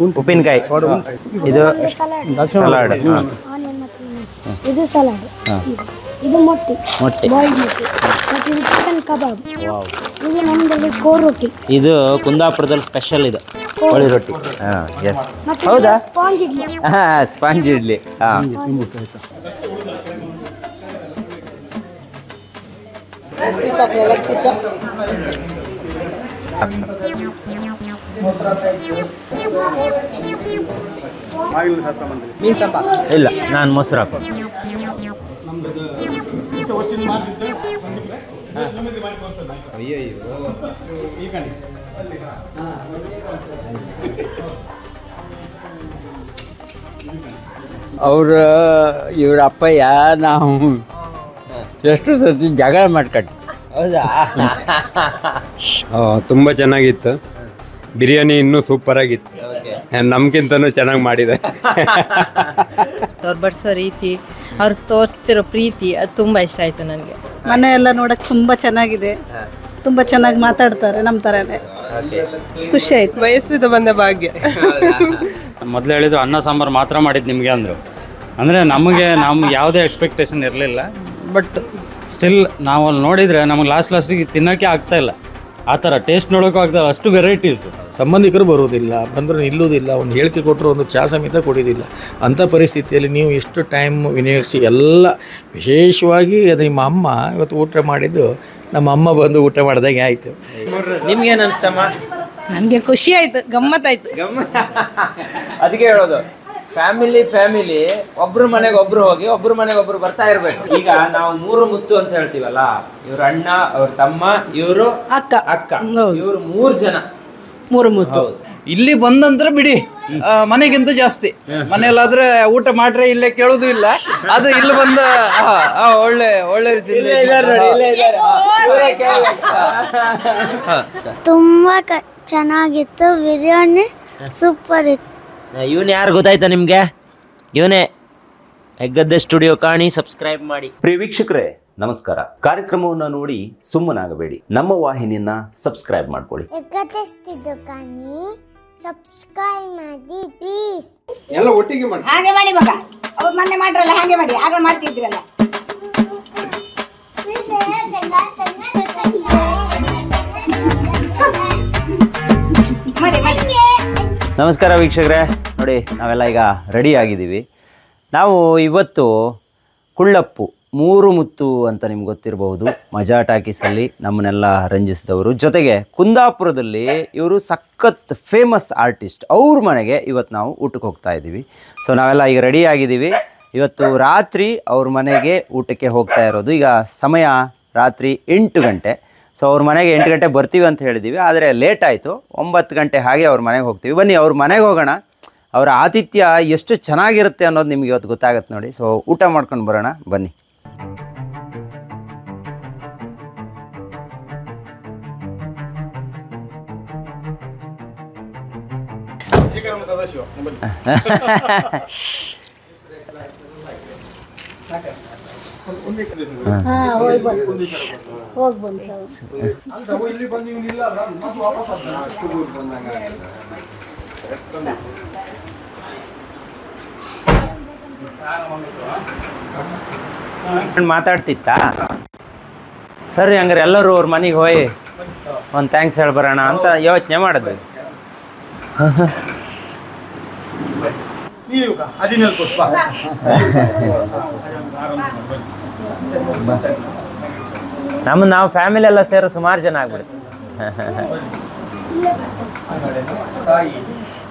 ಉಪ್ಪಿನಕಾಯಿ, ಇದು ಸಲಾಡ್, ಇದು ಸಲಾಡ್, ಇದು ಮೊಟ್ಟೆ, ಬಾಯ್ಲ್ಡ್ ಮೊಟ್ಟೆ, ಮತ್ತು ಇದು ಚಿಕನ್ ಕಬಾಬ್, ಇದು ನಮ್ಮದಲ್ಲಿ ಕೋರ್ ರೊಟ್ಟಿ. ಇದು ಕುಂದಾಪುರದಲ್ಲಿ ಸ್ಪೆಷಲ್ ಇದು ಕೋಳಿ ರೊಟ್ಟಿ. ಹೌದಾ? ಸ್ಪಾಂಜ್ ಇಡ್ಲಿ. ಸ್ಪಾಂಜ್ ಇಡ್ಲಿ. ಇಲ್ಲ, ನಾನು ಮೊಸರು ಹಾಕೋ. ಇವ್ರ ಅಪ್ಪಯ್ಯ ನಾವು ಎಷ್ಟು ಸರ್ತಿ ಜಗಳ ಮಾಡ್ಕಟ್ಟಿ. ಹೌದಾ? ತುಂಬ ಚೆನ್ನಾಗಿತ್ತು. ಬಿರಿಯಾನಿ ಇನ್ನೂ ಸೂಪರ್ ಆಗಿತ್ತು, ನಮ್ಗಿಂತನೂ ಚೆನ್ನಾಗಿ ಮಾಡಿದೆ. ಅವ್ರು ಬಡಿಸೋ ರೀತಿ, ಅವ್ರು ತೋರಿಸ್ತಿರೋ ಪ್ರೀತಿ, ಅದು ತುಂಬ ಇಷ್ಟ ಆಯಿತು ನನಗೆ. ಮನೆ ಎಲ್ಲ ನೋಡಕ್ಕೆ ತುಂಬ ಚೆನ್ನಾಗಿದೆ, ತುಂಬ ಚೆನ್ನಾಗಿ ಮಾತಾಡ್ತಾರೆ, ನಮ್ಮ ಥರನೇ. ಖುಷಿ ಆಯ್ತು. ಬಯಸ್ತಿದ್ದು ಬಂದ ಭಾಗ್ಯ. ಮೊದಲು ಹೇಳಿದ್ರು ಅನ್ನ ಸಾಂಬಾರು ಮಾತ್ರ ಮಾಡಿದ್ದು ನಿಮಗೆ ಅಂದರು. ಅಂದರೆ ನಮಗೆ ಯಾವುದೇ ಎಕ್ಸ್ಪೆಕ್ಟೇಷನ್ ಇರಲಿಲ್ಲ. ಬಟ್ ಸ್ಟಿಲ್ ನಾವು ಅಲ್ಲಿ ನೋಡಿದರೆ ನಮಗೆ ಲಾಸ್ಟಿಗೆ ತಿನ್ನೋಕ್ಕೆ ಆಗ್ತಾಯಿಲ್ಲ. ಆ ಥರ ಟೇಸ್ಟ್ ನೋಡೋಕ್ಕೂ ಆಗ್ತಾಯಿಲ್ಲ, ಅಷ್ಟು ವೆರೈಟೀಸು. ಸಂಬಂಧಿಕರು ಬರುವುದಿಲ್ಲ, ಬಂದರೂ ನಿಲ್ಲುವುದಿಲ್ಲ, ಒಂದು ಹೇಳಿಕೆ ಕೊಟ್ಟರು ಒಂದು ಚಹಾ ಸಮೇತ ಕೊಡೋದಿಲ್ಲ. ಅಂಥ ಪರಿಸ್ಥಿತಿಯಲ್ಲಿ ನೀವು ಎಷ್ಟು ಟೈಮ್ ವಿನಿಯೋಗಿಸಿ ಎಲ್ಲ, ವಿಶೇಷವಾಗಿ ಅದು ನಿಮ್ಮ ಅಮ್ಮ ಇವತ್ತು ಊಟ ಮಾಡಿದ್ದು ನಮ್ಮ ಅಮ್ಮ ಬಂದು ಊಟ ಮಾಡಿದಾಗೆ ಆಯಿತು. ನಿಮ್ಗೇನು ಅನಿಸ್ತಮ್ಮ? ನನಗೆ ಖುಷಿ ಆಯಿತು, ಗಮ್ಮತ್ತಾಯಿತು. ಅದಕ್ಕೆ ಹೇಳೋದು, ಫ್ಯಾಮಿಲಿ ಒಬ್ರು ಮನೆಗೆ ಒಬ್ರು ಹೋಗಿ ಒಬ್ರು ಮನೆಗೆ ಒಬ್ರು ಬರ್ತಾ ಇರ್ಬೇಕು. ಈಗ ನಾವು ಮೂರು ಮುತ್ತು ಅಂತ ಹೇಳ್ತೀವಲ್ಲ, ಇವ್ರ ಅಣ್ಣ, ಅವ್ರ ತಮ್ಮ, ಇವರು ಅಕ್ಕ, ಇವ್ರು 3 ಜನ, 3 ಮುತ್ತು. ಇಲ್ಲಿ ಬಂದಂತರ ಬಿಡಿ, ಮನೆಗಿಂತ ಜಾಸ್ತಿ. ಮನೆಯಲ್ಲಾದ್ರೆ ಊಟ ಮಾಡ್ರೆ ಇಲ್ಲೇ ಕೇಳೋದು ಇಲ್ಲ, ಆದ್ರೆ ಇಲ್ಲಿ ಬಂದ ಒಳ್ಳೆ ರೀತಿ ತುಂಬಾ ಚೆನ್ನಾಗಿತ್ತು, ಬಿರಿಯಾನಿ ಸೂಪರ್ ಇತ್ತು. ಇವನು ಯಾರು ಗೊತ್ತಾಯ್ತಾ ನಿಮಗೆ? ಇವನೇ ಹೆಗ್ಗದ್ದೆ ಸ್ಟುಡಿಯೋ. ಕಾಣಿ, ಸಬ್ಸ್ಕ್ರೈಬ್ ಮಾಡಿ. ಪ್ರಿಯ ವೀಕ್ಷಕರೇ ನಮಸ್ಕಾರ. ಕಾರ್ಯಕ್ರಮವನ್ನು ನೋಡಿ ಸುಮ್ಮನಾಗಬೇಡಿ, ನಮ್ಮ ವಾಹಿನಿಯನ್ನ ಸಬ್ಸ್ಕ್ರೈಬ್ ಮಾಡ್ಕೊಳ್ಳಿ. ಕಾಣಿ ಸಬ್ಸ್ಕ್ರೈಬ್ ಮಾಡಿ ಪ್ಲೀಸ್. ಎಲ್ಲ ಒಟ್ಟಿಗೆ ಮಾಡಿ, ಹಾಗೆ ಮಾಡಿ ಮಗ. ಅವ್ರು ಮೊನ್ನೆ ಮಾಡ್ರಲ್ಲ, ಹಾಗೆ ಮಾಡಿ, ಆಗ ಮಾಡ್ತಿದ್ರಲ್ಲ. ನಮಸ್ಕಾರ ವೀಕ್ಷಕರೇ, ನೋಡಿ ನಾವೆಲ್ಲ ಈಗ ರೆಡಿ ಆಗಿದ್ದೀವಿ. ನಾವು ಇವತ್ತು ಕುಳ್ಳಪ್ಪು 3 ಮುತ್ತು ಅಂತ ನಿಮ್ಗೆ ಗೊತ್ತಿರಬಹುದು, ಮಜಾ ಟಾಕೀಸಲ್ಲಿ ನಮ್ಮನ್ನೆಲ್ಲ ರಂಜಿಸಿದವರು. ಜೊತೆಗೆ ಕುಂದಾಪುರದಲ್ಲಿ ಇವರು ಸಖತ್ ಫೇಮಸ್ ಆರ್ಟಿಸ್ಟ್, ಅವ್ರ ಮನೆಗೆ ಇವತ್ತು ನಾವು ಊಟಕ್ಕೆ ಹೋಗ್ತಾ ಇದ್ದೀವಿ. ಸೊ ನಾವೆಲ್ಲ ಈಗ ರೆಡಿ ಆಗಿದ್ದೀವಿ. ಇವತ್ತು ರಾತ್ರಿ ಅವ್ರ ಮನೆಗೆ ಊಟಕ್ಕೆ ಹೋಗ್ತಾ ಇರೋದು. ಈಗ ಸಮಯ ರಾತ್ರಿ 8 ಗಂಟೆ. ಸೊ ಅವ್ರ ಮನೆಗೆ 8 ಗಂಟೆ ಬರ್ತೀವಿ ಅಂತ ಹೇಳಿದ್ದೀವಿ, ಆದರೆ ಲೇಟ್ ಆಯಿತು. 9 ಗಂಟೆ ಹಾಗೆ ಅವ್ರ ಮನೆಗೆ ಹೋಗ್ತೀವಿ. ಬನ್ನಿ ಅವ್ರ ಮನೆಗೆ ಹೋಗೋಣ. ಅವರ ಆತಿಥ್ಯ ಎಷ್ಟು ಚೆನ್ನಾಗಿರುತ್ತೆ ಅನ್ನೋದು ನಿಮ್ಗೆ ಇವತ್ತು ಗೊತ್ತಾಗತ್ತೆ ನೋಡಿ. ಸೊ ಊಟ ಮಾಡ್ಕೊಂಡು ಬರೋಣ ಬನ್ನಿ. ಮಾತಾಡ್ತಿತ್ತ ಸರಿ, ಹಂಗಾರೆ ಎಲ್ಲರೂ ಅವ್ರ ಮನೆಗೆ ಹೋಗಿ ಒಂದು ಥ್ಯಾಂಕ್ಸ್ ಹೇಳ್ಬರೋಣ ಅಂತ ಯೋಚನೆ ಮಾಡಿದ್ವಿ. ನಾವು ಫ್ಯಾಮಿಲಿ ಎಲ್ಲ ಸೇರೋ ಸುಮಾರು ಜನ ಆಗ್ಬಿಡುತ್ತೆ.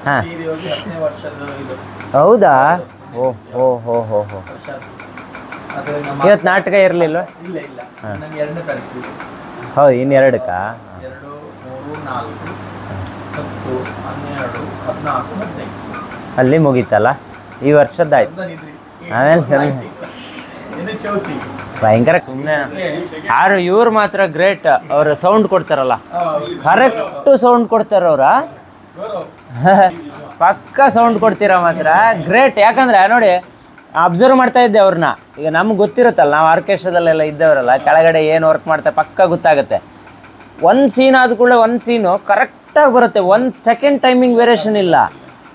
ಹಾಂ, ಹೌದಾ? ಓಹೋ. ಇವತ್ತು ನಾಟಕ ಇರಲಿಲ್ಲ? ಹೌದು, ಇನ್ನು 2ಕ್ಕಾ? ಅಲ್ಲಿ ಮುಗೀತಲ್ಲ, ಈ ವರ್ಷದ್ದಾಯ್ತು. ಆಮೇಲೆ ಭಯಂಕರ ಸುಮ್ಮನೆ. ಯಾರು ಇವ್ರು ಮಾತ್ರ ಗ್ರೇಟ್, ಅವ್ರು ಸೌಂಡ್ ಕೊಡ್ತಾರಲ್ಲ, ಕರೆಕ್ಟು ಸೌಂಡ್ ಕೊಡ್ತಾರ ಅವ್ರ. ಪಕ್ಕ ಸೌಂಡ್ ಕೊಡ್ತೀರ ಮಾತ್ರ ಗ್ರೇಟ್. ಯಾಕಂದ್ರೆ ನೋಡಿ, ಅಬ್ಸರ್ವ್ ಮಾಡ್ತಾ ಇದ್ದೆ ಅವ್ರನ್ನ. ಈಗ ನಮ್ಗೆ ಗೊತ್ತಿರುತ್ತಲ್ಲ, ನಾವು ಆರ್ಕೆಸ್ಟ್ರಾದಲ್ಲೆಲ್ಲ ಇದ್ದವರಲ್ಲ, ಕೆಳಗಡೆ ಏನು ವರ್ಕ್ ಮಾಡ್ತಾರೆ ಪಕ್ಕ ಗೊತ್ತಾಗುತ್ತೆ. ಒಂದು ಸೀನ್ ಆದ ಕೂಡಲೇ ಒಂದು ಸೀನು ಕರೆಕ್ಟಾಗಿ ಬರುತ್ತೆ, 1 ಸೆಕೆಂಡ್ ಟೈಮಿಂಗ್ ವೇರಿಯೇಷನ್ ಇಲ್ಲ.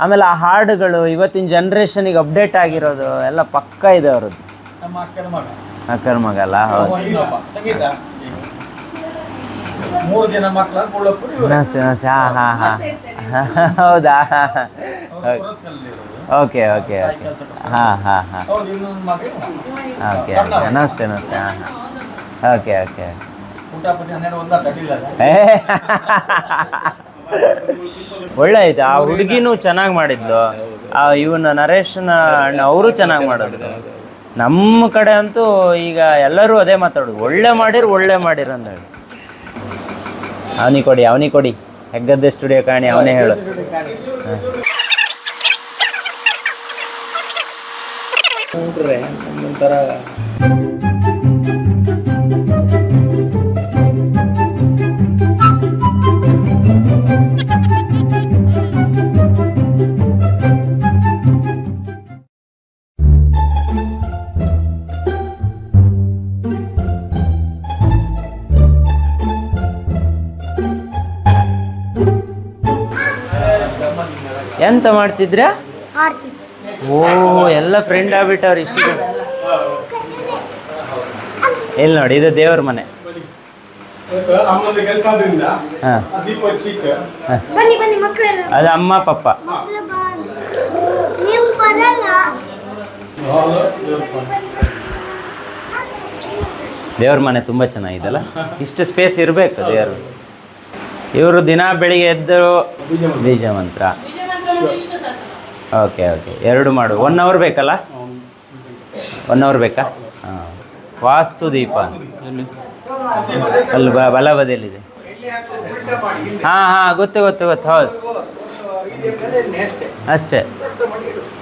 ಆಮೇಲೆ ಆ ಹಾಡುಗಳು ಇವತ್ತಿನ ಜನ್ರೇಷನಿಗೆ ಅಪ್ಡೇಟ್ ಆಗಿರೋದು ಎಲ್ಲ ಪಕ್ಕ ಇದೆ ಅವ್ರದ್ದು. ನಮ್ಮ ಅಕ್ಕನ ಮಗ ಅಲ್ಲ? ಹೌದು. ಸಂಗೀತ 3 ಜನ ಮಕ್ಕಳ ಹೌದಾ? ಓಕೆ ಓಕೆ ಓಕೆ ಹಾಂ ಹಾಂ ಹಾಂ ಓಕೆ ನಮಸ್ತೆ ನಮಸ್ತೆ ಹಾಂ ಹಾಂ ಓಕೆ ಓಕೆ. ಒಳ್ಳೆ ಆಯ್ತು. ಆ ಹುಡುಗಿನೂ ಚೆನ್ನಾಗಿ ಮಾಡಿದ್ಲು, ಇವನ ನರೇಶನ ಅಣ್ಣ ಅವರು ಚೆನ್ನಾಗಿ ಮಾಡೋದು. ನಮ್ಮ ಕಡೆ ಅಂತೂ ಈಗ ಎಲ್ಲರೂ ಅದೇ ಮಾತಾಡೋದು, ಒಳ್ಳೆ ಮಾಡಿರು ಅಂತ ಹೇಳಿ. ಅವನಿಗೆ ಕೊಡಿ ಹೆಗ್ಗದ್ದೆ ಸ್ಟುಡಿಯೋ ಕಾಣಿ, ಅವನೇ ಹೇಳು. ಒಂಥರ ಎಂತ ಮಾಡ್ತಿದ್ರ? ಓ, ಎಲ್ಲ ಫ್ರೆಂಡ್ ಆಗ್ಬಿಟ್ಟವ್ರು ಇಷ್ಟು. ಇಲ್ಲಿ ನೋಡಿ, ಇದು ದೇವ್ರ ಮನೆ. ಅದು ಅಮ್ಮ ಪಪ್ಪ. ದೇವ್ರ ಮನೆ ತುಂಬ ಚೆನ್ನಾಗಿದೆಲ್ಲ. ಇಷ್ಟು ಸ್ಪೇಸ್ ಇರಬೇಕು ದೇವರು. ಇವರು ದಿನ ಬೆಳಿಗ್ಗೆ ಎದ್ದು ಬೀಜ ಮಂತ್ರ. ಓಕೆ ಓಕೆ, 2 ಮಾಡು. 1 ಅವರ್ ಬೇಕಲ್ಲ? 1 ಅವರ್ ಬೇಕಾ? ಹಾಂ. ವಾಸ್ತು ದೀಪ ಅಲ್ಲಿ ಬಲ ಬದಿಯಲ್ಲಿದೆ. ಹಾಂ ಹಾಂ, ಗೊತ್ತು ಹೌದು ಅಷ್ಟೇ.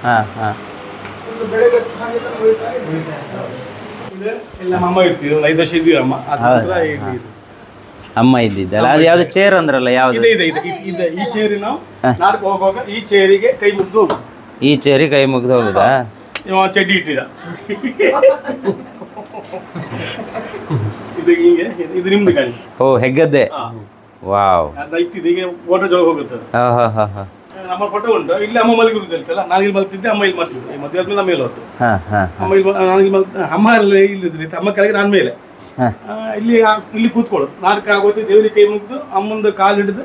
ಹಾಂ ಹಾಂ. ಅಮ್ಮ ಇದ್ದಿದ್ದಲ್ಲ, ಅದು ಯಾವ್ದು ಚೇರ್ ಅಂದ್ರಲ್ಲ, ಯಾವ್ದು? ಈ ಚೇರಿ ನಾವು ನಾಲ್ಕು ಹೋಗುವಾಗ ಈ ಚೇರಿಗೆ ಕೈ ಮುಗ್ದು ಹೋಗುದು. ಈ ಚೇರಿಗೆ ಕೈ ಮುಗ್ದು ಹೋಗುದಾ? ಚಡ್ಡಿ ಇಟ್ಟಿದ ಇದು ಹಿಂಗೆ, ಇದು ನಿಮ್ದು ಗಾಡಿ. ಓ, ಹೆಗ್ಗದ್ದೆ. ವಾವ್. ಇಟ್ಟಿದ್ದು ಈಗ ವಾಟರ್ ಜೊಳಗೆ ಹೋಗುತ್ತೆ. ನಮ್ಮ ಫೋಟೋ ಉಂಟು. ಇಲ್ಲಿ ಅಮ್ಮ ಮಲಗಿರುತ್ತಲ್ಲ, ನಾನು ಇಲ್ಲಿ ಮಲಗ್ತಿದ್ದೆ, ಅಮ್ಮ ಇಲ್ಲಿ ಮಾಡ್ತಿದ್ದೆ. ಮದುವೆ ಆದ್ಮೇಲೆ ನಮ್ಮ ಮೇಲೆ ಹೊತ್ತು ಅಮ್ಮ ಇಲ್ಲಿ ಅಮ್ಮ ಅಲ್ಲಿ ಇಲ್ಲಿದ್ರಿ, ಅಮ್ಮ ಕೆಳಗೆ ನಾನು ಮೇಲೆ. ಇಲ್ಲಿ ಕೂತ್ಕೊಳ್ಳೋದು. ನಾಲ್ಕು ಆಗೋತಿ ದೇವರಿಗೆ ಕೈ ಮುಗಿದು ಅಮ್ಮಂದು ಕಾಲು ಹಿಡಿದು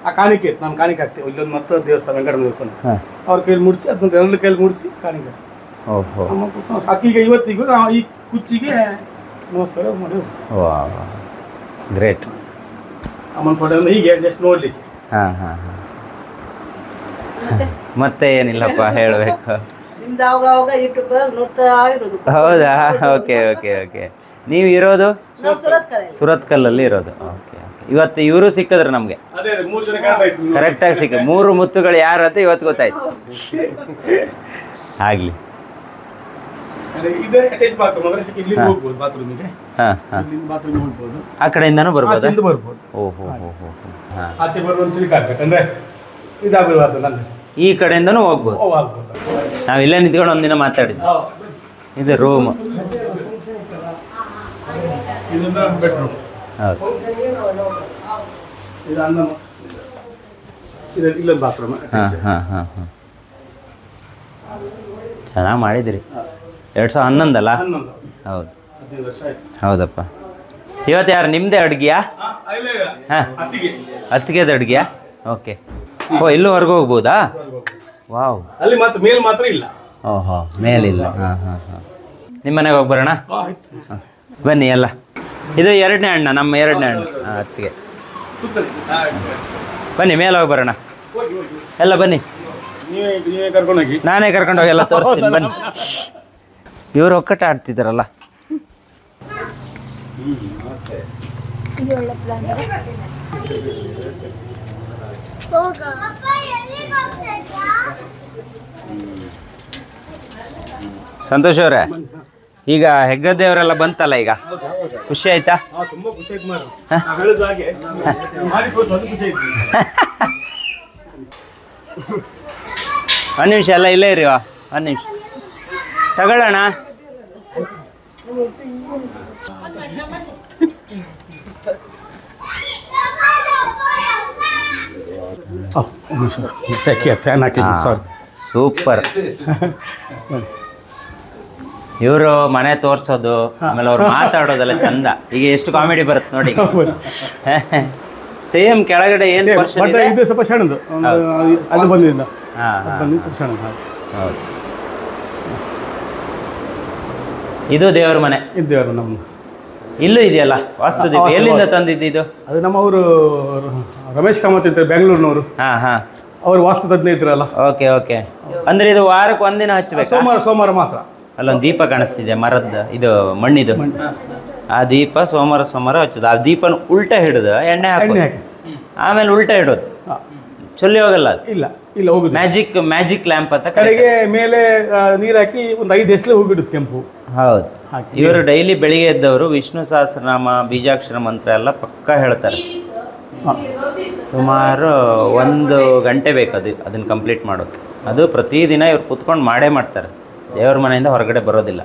ಆ ಕಾಣಿಕೆ ಇತ್ತು. ನಾನು ಕಾಣಿಕೆ ಹಾಕ್ತೇವೆ. ಇಲ್ಲೊಂದು ಮತ್ತೆ ದೇವಸ್ಥಾನ, ವೆಂಕಟರಮಣ ದೇವಸ್ಥಾನ, ಅವ್ರ ಕೈಯಲ್ಲಿ ಮುಡಿಸಿ ಅದನ್ನ ಎಲ್ಲ ಕೈಯಲ್ಲಿ ಮುಡಿಸಿ ಕಾಣಿಕೆ ಅಮ್ಮ ಕೂತ್ಕೊಂಡು ಅಕ್ಕಿಗೆ ಇವತ್ತಿಗೂ ಈ ಕುಚ್ಚಿಗೆ ನಮಸ್ಕಾರ ಮಾಡಿ. ಗ್ರೇಟ್. ಅಮ್ಮನ ಫೋಟೋ ಹೀಗೆ ಜಸ್ಟ್ ನೋಡ್ಲಿಕ್ಕೆ. ಹಾಂ ಹಾಂ ಹಾಂ. ಮತ್ತೆ ಏನಿಲ್ಲಪ್ಪ ಹೇಳಬೇಕು. ಹೌದಾ? Okay okay okay. ನೀವು ಇರೋದು ಸುರತ್ಕಲ್ಲಲ್ಲಿ ಇರೋದು? Okay okay. ಇವತ್ತು ಇವರು ಸಿಕ್ಕಿದ್ರು ನಮಗೆ, ಕರೆಕ್ಟಾಗಿ ಸಿಕ್ಕ. 3 ಮುತ್ತುಗಳು ಯಾರು ಅಂತ ಇವತ್ತು ಗೊತ್ತಾಯ್ತು. ಆಗಲಿ. ಆ ಕಡೆಯಿಂದನೂ ಬರ್ಬೋದು? ಓಹೋ ಹೋ ಹೋ. ಈ ಕಡೆಯಿಂದನೂ ಹೋಗ್ಬೋದು. ನಾವು ಇಲ್ಲೇ ನಿಂತ್ಕೊಂಡು ಒಂದಿನ ಮಾತಾಡಿದ್ವಿ. ಇದು ರೂಮ್. ಹೌದು. ಹಾಂ ಹಾಂ ಹಾಂ ಹಾಂ. ಚೆನ್ನಾಗಿ ಮಾಡಿದಿರಿ. 2011 ಅಲ್ಲ? ಹೌದು ಹೌದಪ್ಪ. ಇವತ್ತು ಯಾರು ನಿಮ್ಮದೇ ಅಡುಗೆಯಾ? ಹಾಂ, ಅತ್ತಿಗೆದ ಅಡುಗೆಯಾ? ಓಕೆ. ಓ, ಇಲ್ಲೂ ಹೊರಗೆ ಹೋಗ್ಬೋದಾ? ವಾವ್. ಅಲ್ಲಿ ಮಾತ್ರ ಮೇಲ್ ಮಾತ್ರ ಇಲ್ಲ. ಓಹೋ, ಮೇಲಿಲ್ಲ. ಹಾಂ ಹಾಂ ಹಾಂ. ನಿಮ್ಮ ಮನೆಗೆ ಹೋಗಿ ಬರೋಣ? ಬನ್ನಿ ಎಲ್ಲ. ಇದು 2ನೇ ಅಣ್ಣ, ನಮ್ಮ 2ನೇ ಅಣ್ಣ. ಹಾಂ, ಅತ್ತಿಗೆ. ಬನ್ನಿ ಮೇಲೆ ಹೋಗಿ ಬರೋಣ ಎಲ್ಲ. ಬನ್ನಿ, ನಾನೇ ಕರ್ಕೊಂಡು ಹೋಗಿ ಎಲ್ಲ ತೋರಿಸ್ತೀನಿ. ಬನ್ನಿ. ಇವರು ಒಕ್ಕಟ ಆಡ್ತಿದ್ದಾರಲ್ಲ. ಸಂತೋಷ್ ಅವರೇ, ಈಗ ಹೆಗ್ಗದ್ದೆಯವರೆಲ್ಲ ಬಂತಲ್ಲ, ಈಗ ಖುಷಿ ಆಯ್ತಾ? ಒಂದು ನಿಮಿಷ ಎಲ್ಲ ಇಲ್ಲೇ ಇರಿ. ಒಂದು ನಿಮಿಷ ತಗೊಳ್ಳೋಣ. ಫ್ಯಾನ್ ಹಾಕಿ ಸಾರಿ. ಸೂಪರ್. ಇವರು ಮನೆ ತೋರ್ಸೋದು ಆಮೇಲೆ ಅವ್ರು ಮಾತಾಡೋದೆಲ್ಲ ಚಂದ. ಈಗ ಎಷ್ಟು ಕಾಮಿಡಿ ಬರುತ್ತೆ ನೋಡಿ. ಸೇಮ್ ಕೆಳಗಡೆ ಏನು ಬಟ್ ಇದು ಸ್ವಲ್ಪ ಸಣ್ಣದು ಅದು ಬಂದಿದ್ದ ಸ್ವಲ್ಪ ಸಣ್ಣ. ಹೌದು. ಇದು ದೇವ್ರ ಮನೆ. ಇದು ದೇವರು ನಮ್ಮ ಇಲ್ಲೂ ಇದೆಯಲ್ಲ ವಾಸ್ತುದೀಪ. ಎಲ್ಲಿಂದ ತಂದಿದ್ದು ಇದು? ಅದು ನಮ್ಮ ಅವರು ರಮೇಶ್ ಕಾಮತ್ ಇರ್ತಾರೆ ಬೆಂಗಳೂರಿನವರು. ಅವ್ರು ವಾಸ್ತು ತಜ್ಞ ಇದ್ರಲ್ಲ. Okay okay. ಅಂದ್ರೆ ಇದು ವಾರಕ್ಕೆ ಒಂದಿನ ಹಚ್ಚಬೇಕು? ಸೋಮವಾರ ಮಾತ್ರ. ಅಲ್ಲೊಂದು ದೀಪ ಕಾಣಿಸ್ತಿದೆ ಮರದ, ಇದು ಮಣ್ಣಿದು. ಆ ದೀಪ ಸೋಮವಾರ ಹಚ್ಚೋದು. ಆ ದೀಪನ ಉಲ್ಟಾ ಹಿಡಿದು ಎಣ್ಣೆ ಹಾಕಿ ಆಮೇಲೆ ಉಲ್ಟಾ ಇಡೋದು. ಚೊಲ್ಲಿ ಹೋಗಲ್ಲ ಅದು? ಇಲ್ಲ ಇಲ್ಲ ಹೋಗುದು. ಮ್ಯಾಜಿಕ್ ಲ್ಯಾಂಪ್ ಅಂತ ಕಡೆಗೆ ಮೇಲೆ ನೀರು ಹಾಕಿ ಒಂದು 5 ಹೆಸರು ಹೋಗಿಡುದು ಕೆಂಪು. ಹೌದು. ಇವರು ಡೈಲಿ ಬೆಳಿಗ್ಗೆ ಎದ್ದವರು ವಿಷ್ಣು ಸಹಸ್ರನಾಮ ಬೀಜಾಕ್ಷರ ಮಂತ್ರ ಎಲ್ಲ ಪಕ್ಕ ಹೇಳ್ತಾರೆ. ಸುಮಾರು 1 ಗಂಟೆ ಬೇಕು ಅದನ್ನು ಕಂಪ್ಲೀಟ್ ಮಾಡೋಕ್ಕೆ. ಅದು ಪ್ರತಿದಿನ ಇವ್ರು ಕೂತ್ಕೊಂಡು ಮಾಡೇ ಮಾಡ್ತಾರೆ. ದೇವ್ರ ಮನೆಯಿಂದ ಹೊರಗಡೆ ಬರೋದಿಲ್ಲ.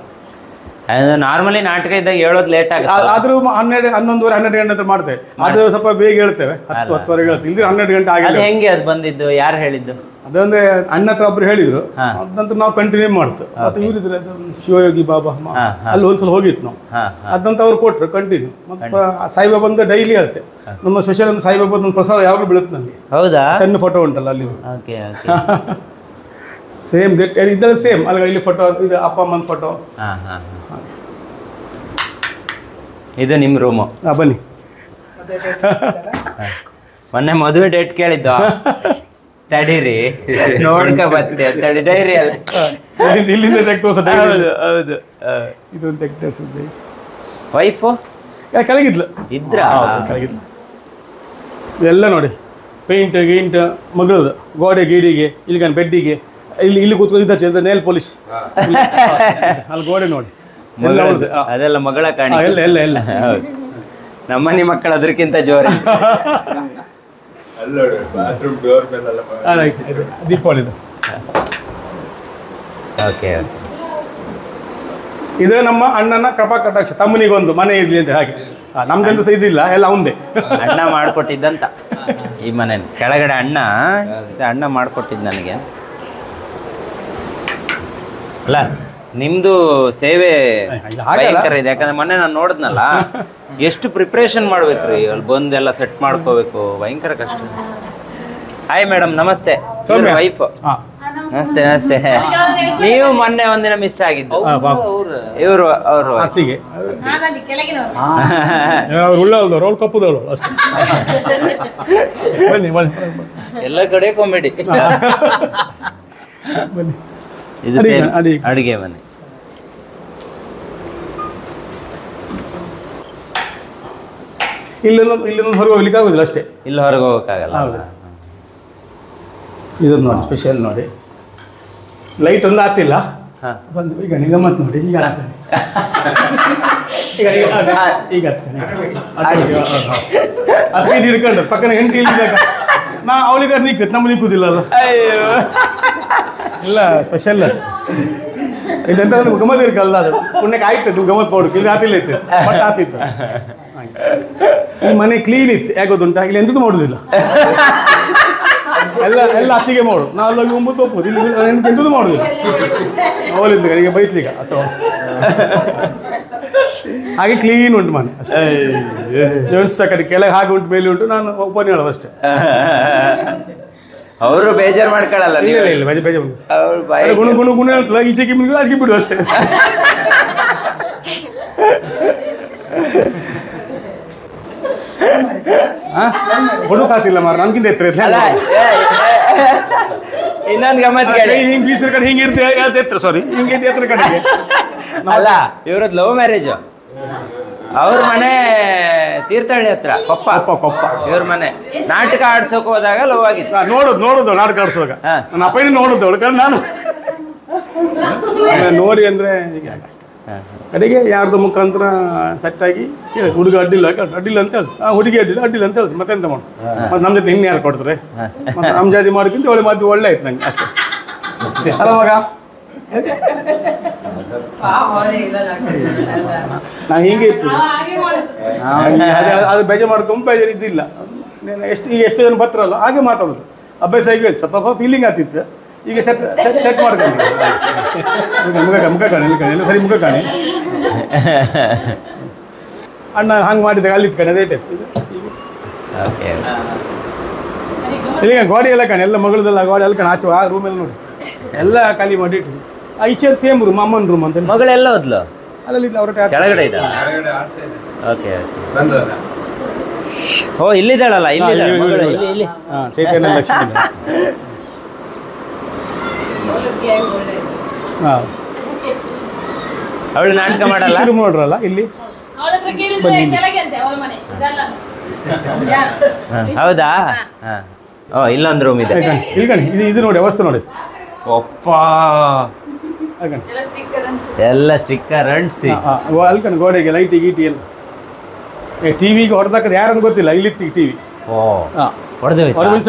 ನಾರ್ಮಲಿ ನಾಟಕ ಇದ್ದಾಗ ಹೇಳೋದು ಲೇಟ್ ಆಗುತ್ತೆ. ಆದ್ರೂ 11:30 ಗಂಟೆ ಅಂತ ಮಾಡ್ತೇವೆ. ಆದ್ರೂ ಸ್ವಲ್ಪ ಬೇಗ ಹೇಳ್ತೇವೆ. 10-10ವರೆಗೆ ಹೇಳ್ತೀವಿ. ಇಲ್ಲಿ 12 ಗಂಟೆ ಆಗಿಲ್ಲ. ಹೆಂಗೆ ಅದು ಬಂದಿದ್ದು? ಯಾರು ಹೇಳಿದ್ದು? ಅದೊಂದೇ ಅಣ್ಣ ಹತ್ರ ಒಬ್ರು ಹೇಳಿದ್ರು. ಅದಂತರ ನಾವು ಕಂಟಿನ್ಯೂ ಮಾಡ್ತೇವೆ. ಮತ್ತೆ ಇವರಿದ್ರೆ ಅದು ಶಿವಯೋಗಿ ಬಾಬಾ ಅಲ್ಲಿ ಒಂದ್ಸಲ ಹೋಗಿತ್ತು ನಾವು. ಅದಂತ ಅವ್ರು ಕೊಟ್ರು ಕಂಟಿನ್ಯೂ. ಮತ್ತೆ ಸಾಯಿಬಾಬಂದು ಡೈಲಿ ಹೇಳ್ತೆ. ನಮ್ಮ ಸ್ಪೆಷಲ್ ಒಂದು ಸಾಯಿಬಾಬಾದ ಪ್ರಸಾದ ಯಾವಾಗಲೂ ಬೀಳುತ್ತೆ ನನಗೆ. ಹೌದಾ? ಸಣ್ಣ ಫೋಟೋ ಉಂಟಲ್ಲ ಅಲ್ಲಿ. ಸೇಮ್ ಇದೆಲ್ಲ ಸೇಮ್ ಅಲ್ಲ. ಇಲ್ಲಿ ಫೋಟೋ ಇದು ಅಪ್ಪ ಅಮ್ಮನ ಫೋಟೋ. ಇದು ನಿಮ್ಮ ರೂಮು. ಬನ್ನಿ. ಮೊನ್ನೆ ಮದುವೆ ಡೇಟ್ ಕೇಳಿದ್ದು. ತಡೀರಿ ನೋಡ್ಕ ಬತ್ತೆ ತಡಿ. ಡೈರಿ ಅಲ್ಲ ಇಲ್ಲಿಂದ ತೆಗ್ದು ತೋರ್ಸ. ಹೌದು. ಇದೊಂದು ತೆಗ್ದು ತೋರಿಸಿದ್ವಿ. ವೈಫು ಕೆಳಗಿದ್ಲು. ಇದ್ರ ಕೆಳಗಿದ್ಲು. ಎಲ್ಲ ನೋಡಿ ಪೇಂಟ್ ಗೀಂಟ್ ಮಗಳದು ಗೋಡೆ ಗೀಡಿಗೆ ಇಲ್ಲಿ ಬೆಡ್ಡಿಗೆ ಇಲ್ಲಿ ಕೂತ್ಕೊಂಡಿದ್ದ ನೇಲ್ ಪೊಲೀಸ್ ಅಲ್ಲಿ ಗೋಡೆ ನೋಡಿ. ಅದೆಲ್ಲ ಮಗಳ ಕಾಣಿ. ಎಲ್ಲ ನಮ್ಮನೆ ಮಕ್ಕಳು ಅದಕ್ಕಿಂತ ಜೋರು. ದೀಪಾವಳಿದು. ಓಕೆ. ಇದು ನಮ್ಮ ಅಣ್ಣನ ಕೃಪಾ ಕಟಾಕ್ಷ. ತಮ್ಮನಿಗೊಂದು ಮನೆ ಇರ್ಲಿ ಅಂತ. ಹಾಗೆ ನಮ್ದಂತ ಸಹ ಇದಿಲ್ಲ, ಎಲ್ಲ ಅವಂದೇ. ಅಣ್ಣ ಮಾಡಿಕೊಟ್ಟಿದ್ದಂತ ಈ ಮನೆ ಕೆಳಗಡೆ ಅಣ್ಣ ಮಾಡಿಕೊಟ್ಟಿದ್ದು ನನಗೆ. ಅಲ್ಲ ನಿಮ್ದು ಸೇವೆ ಭಯಂಕರ ಇದೆ. ಯಾಕಂದ್ರೆ ಮೊನ್ನೆ ನಾನು ನೋಡಿದ್ನಲ್ಲ, ಎಷ್ಟು ಪ್ರಿಪ್ರೇಷನ್ ಮಾಡ್ಬೇಕ್ರಿ. ಅಲ್ಲಿ ಬಂದು ಎಲ್ಲ ಸೆಟ್ ಮಾಡ್ಕೋಬೇಕು, ಭಯಂಕರ ಕಷ್ಟ. ಹಾಯ್ ಮೇಡಮ್, ನಮಸ್ತೆ. ವೈಫ್. ನಮಸ್ತೆ ನಮಸ್ತೆ. ನೀವು ಮೊನ್ನೆ ಒಂದಿನ ಮಿಸ್ ಆಗಿದ್ದು. ಇವರು ಅವರು ರೋಲ್ ಕಪ್ಪುದವಳು ಅಷ್ಟೇ. ಬನ್ನಿ ಎಲ್ಲ ಕಡೆ ಕಾಮಿಡಿ. ಬನ್ನಿ. ಇದು ಅಡಿಗೆ ಮನೆ. ಇಲ್ಲೊಂದು ಹೊರಗೆ ಹೋಗ್ಲಿಕ್ಕೆ ಆಗುದಿಲ್ಲ ಅಷ್ಟೇ. ಇಲ್ಲಿ ಹೊರಗೆ ಹೋಗೋಕ್ಕಾಗಲ್ಲ. ಇದೊಂದು ನೋಡಿ ಸ್ಪೆಷಲ್ ನೋಡಿ. ಲೈಟ್ ಒಂದು ಆಗ್ತಿಲ್ಲ. ಬಂದು ಈಗ ಗಮ್ಮತ್ ನೋಡಿ. ಈಗ ಆಗ್ತಾನೆ. ಈಗ ಅದು ಹಿಡ್ಕೊಂಡು ಪಕ್ಕನ ಹೆಂಡತಿ ಇಲ್ಲಿದ್ದಾಗ ನಾ ಅವಳಿಗೆ ನಿಕ್ಕತ್ ನಮ್ಗೆ ನಿಕ್ಕುದಿಲ್ಲಲ್ಲ. ಇಲ್ಲ ಸ್ಪೆಷಲ್ ಅದು. ಇದಂತ ಗಮ್ಮತ್ ಇರ್ಕಲ್ಲ. ಅದು ಪುಣ್ಯಕ್ಕೆ ಆಯ್ತು. ನೀವು ಗಮ್ಮತ್ ಮಾಡೋಕೆ ಇಲ್ಲಿ ಆತಿಲ್ಲ ಇತ್ತು, ಬಟ್ ಆತಿತ್ತು. ಈ ಮನೆ ಕ್ಲೀನ್ ಇತ್ತು. ಯಾಕೋದುಂಟು ಇಲ್ಲಿ ಎಂತದ್ದು ಮಾಡೋದಿಲ್ಲ. ಎಲ್ಲ ಅತ್ತಿಗೆ ಮಾಡೋದು. ನಾವು 9 ಒಪ್ಪೋದು. ಇಲ್ಲಿ ಎಂತದ್ದು ಮಾಡೋದಿಲ್ಲ. ಅವಳಿದ್ದ ಈಗ ಬೈತ್ಲಿಗ ಅಥವಾ ಹಾಗೆ ಕ್ಲೀನ್ ಉಂಟು ಮನೆ. ವ್ಯವಸ್ಥೆ ಕಡೆ ಕೆಳಗೆ ಹಾಗೆ ಉಂಟು, ಮೇಲೆ ಉಂಟು. ನಾನು ಓಪನ್ ಹೇಳೋದು ಅಷ್ಟೇ. ಅವರು ಬೇಜಾರು ಮಾಡ್ಕೊಳ್ಳಲ್ಲ. ಇಲ್ಲ ಬೇಜಾರು ಗುಣ ಹೇಳ್ತಲ್ಲ. ಈಚೆಗೆ ಆಚೆಗೆ ಬಿಡು ಅಷ್ಟೇ. ಹುಡುಕಾತಿಲ್ಲ ಮಾರ, ನನ್ಗಿಂತ ಎತ್ತರ. ಇನ್ನೊಂದು ಗಮ್ಮತ್ ಹಿಂಗ್ ಬೀಸರ ಕಡೆ ಹಿಂಗೆ ಇರ್ತೀವಿ. ಸಾರಿ, ಹಿಂಗೆ ಎತ್ತರ ಕಡೆಗೆ. ಅಲ್ಲ, ಇವ್ರದ್ದು ಲವ್ ಮ್ಯಾರೇಜ್. ಅವ್ರ ಮನೆ ತೀರ್ಥಹಳ್ಳಿ ಹತ್ರ, ಕೊಪ್ಪ. ಇವ್ರ ಮನೆ ನಾಟಕ ಆಡ್ಸೋಕ್ ಹೋದಾಗ ಲವ್ ಆಗಿತ್ತು. ನೋಡುದು ನಾಟಕ ಆಡ್ಸೋವಾಗ ನನ್ನ ಅಪ್ಪನೇ ನೋಡುದು. ಅವಳು ನಾನು ನೋಡಿ ಅಂದ್ರೆ ಹೀಗೆ ಕಡೆಗೆ ಯಾರ್ದು ಮುಖಾಂತರ ಸೆಟ್ ಆಗಿ ಕೇಳಿದ್. ಹುಡುಗ ಅಡ್ಡಿಲ್ಲ ಅಂತ ಹೇಳ್ದು. ಹುಡುಗಿ ಅಡ್ಡಿಲ್ಲ ಅಂತ ಹೇಳ್ದು. ಮತ್ತೆಂತ ಮಾಡು. ಮತ್ತೆ ನಮ್ಮ ಜೊತೆ ಯಾರು ಕೊಡ್ತಾರೆ. ಮತ್ತೆ ನಮ್ಮ ಜಾತಿ ಮಾಡೋಕ್ಕಿಂತ ಒಳ್ಳೆ ಮಾತು ಒಳ್ಳೆ ಆಯ್ತು ನಂಗೆ ಅಷ್ಟೇ. ಅಲ್ಲ ಮಗ, ನಾನು ಹಿಂಗೆ ಇರ್ತೀನಿ. ಅದು ಬೇಜಾರು ಮಾಡ್ಕೊಂಡು ಬೇಜಾರು ಇದ್ದಿಲ್ಲ. ಎಷ್ಟು ಜನ ಬರ್ತಾರಲ್ಲ ಹಾಗೆ ಮಾತಾಡೋದು. ಅಭ್ಯಾಸ ಆಗಿ ಸ್ವಲ್ಪ ಫೀಲಿಂಗ್ ಆಗ್ತಿತ್ತು. ಈಗ ಸೆಟ್ ಸೆಟ್ ಮಾಡ್ಕೊಂಡು ಮುಖ ಕಾಣಿ ಎಲ್ಲ ಸರಿ ಮುಖ ಕಾಣಿ ಅಣ್ಣ ಹಂಗೆ ಮಾಡಿದಾಗ ಅಲ್ಲಿತ್ತು ಕಣೆ ಅದೇ ಟೈಪ್ ಇದು. ಈಗ ಗಾಡಿ ಎಲ್ಲ ಕಾಣಿ ಎಲ್ಲ ಮಗಳದೆಲ್ಲ ಗಾಡಿ ಎಲ್ಲ ಕಾಣಿ ಆಚೆ ಆ ರೂಮೆಲ್ಲ ನೋಡಿ ಎಲ್ಲ ಖಾಲಿ ಮಾಡಿಟ್ಟು ಈಚೆ ಸೇಮ್ ರೂಮ್ ಅಮ್ಮನ ರೂಮ್ ಅಂತ. ಮಗಳೆಲ್ಲ ಹೋದ್ಲು ಅಲ್ಲಿ ಅವ್ರ ಕೆಳಗಡೆ ಇದ್ದ. ಓಕೆ ಓ ಇಲ್ಲಿದ್ದಾಳಲ್ಲ ಇಲ್ಲಿ ಚೈತನ್ಯ ಲಕ್ಷ್ಮಿ. ಅವಳು ನಾಟಕ ಮಾಡಲ್ಲ ನೋಡ್ರಲ್ಲ ಇಲ್ಲಿ ಹೌದಾ? ಓ ಇಲ್ಲೊಂದು ರೂಮ್ ಇದೆ ಇಲ್ಲಿ ಇದು ನೋಡಿ ಅವಸ್ಥೆ ನೋಡಿ. ಒಪ್ಪ ಎಲ್ಲ ಸ್ಟಿಕ್ಕರ್ ಅಂಟಿಸಿ ಅಲ್ಕನ್ ಗೋಡೆಗೆ ಲೈಟ್ ಗೀಟಿ ಎಲ್ಲ ಟಿವಿಗೆ ಹೊಡೆದಾಕದು ಯಾರನ್ನು ಗೊತ್ತಿಲ್ಲ ಇಲ್ಲಿತ್ತು ಟಿವಿ ಹೊಡೆದು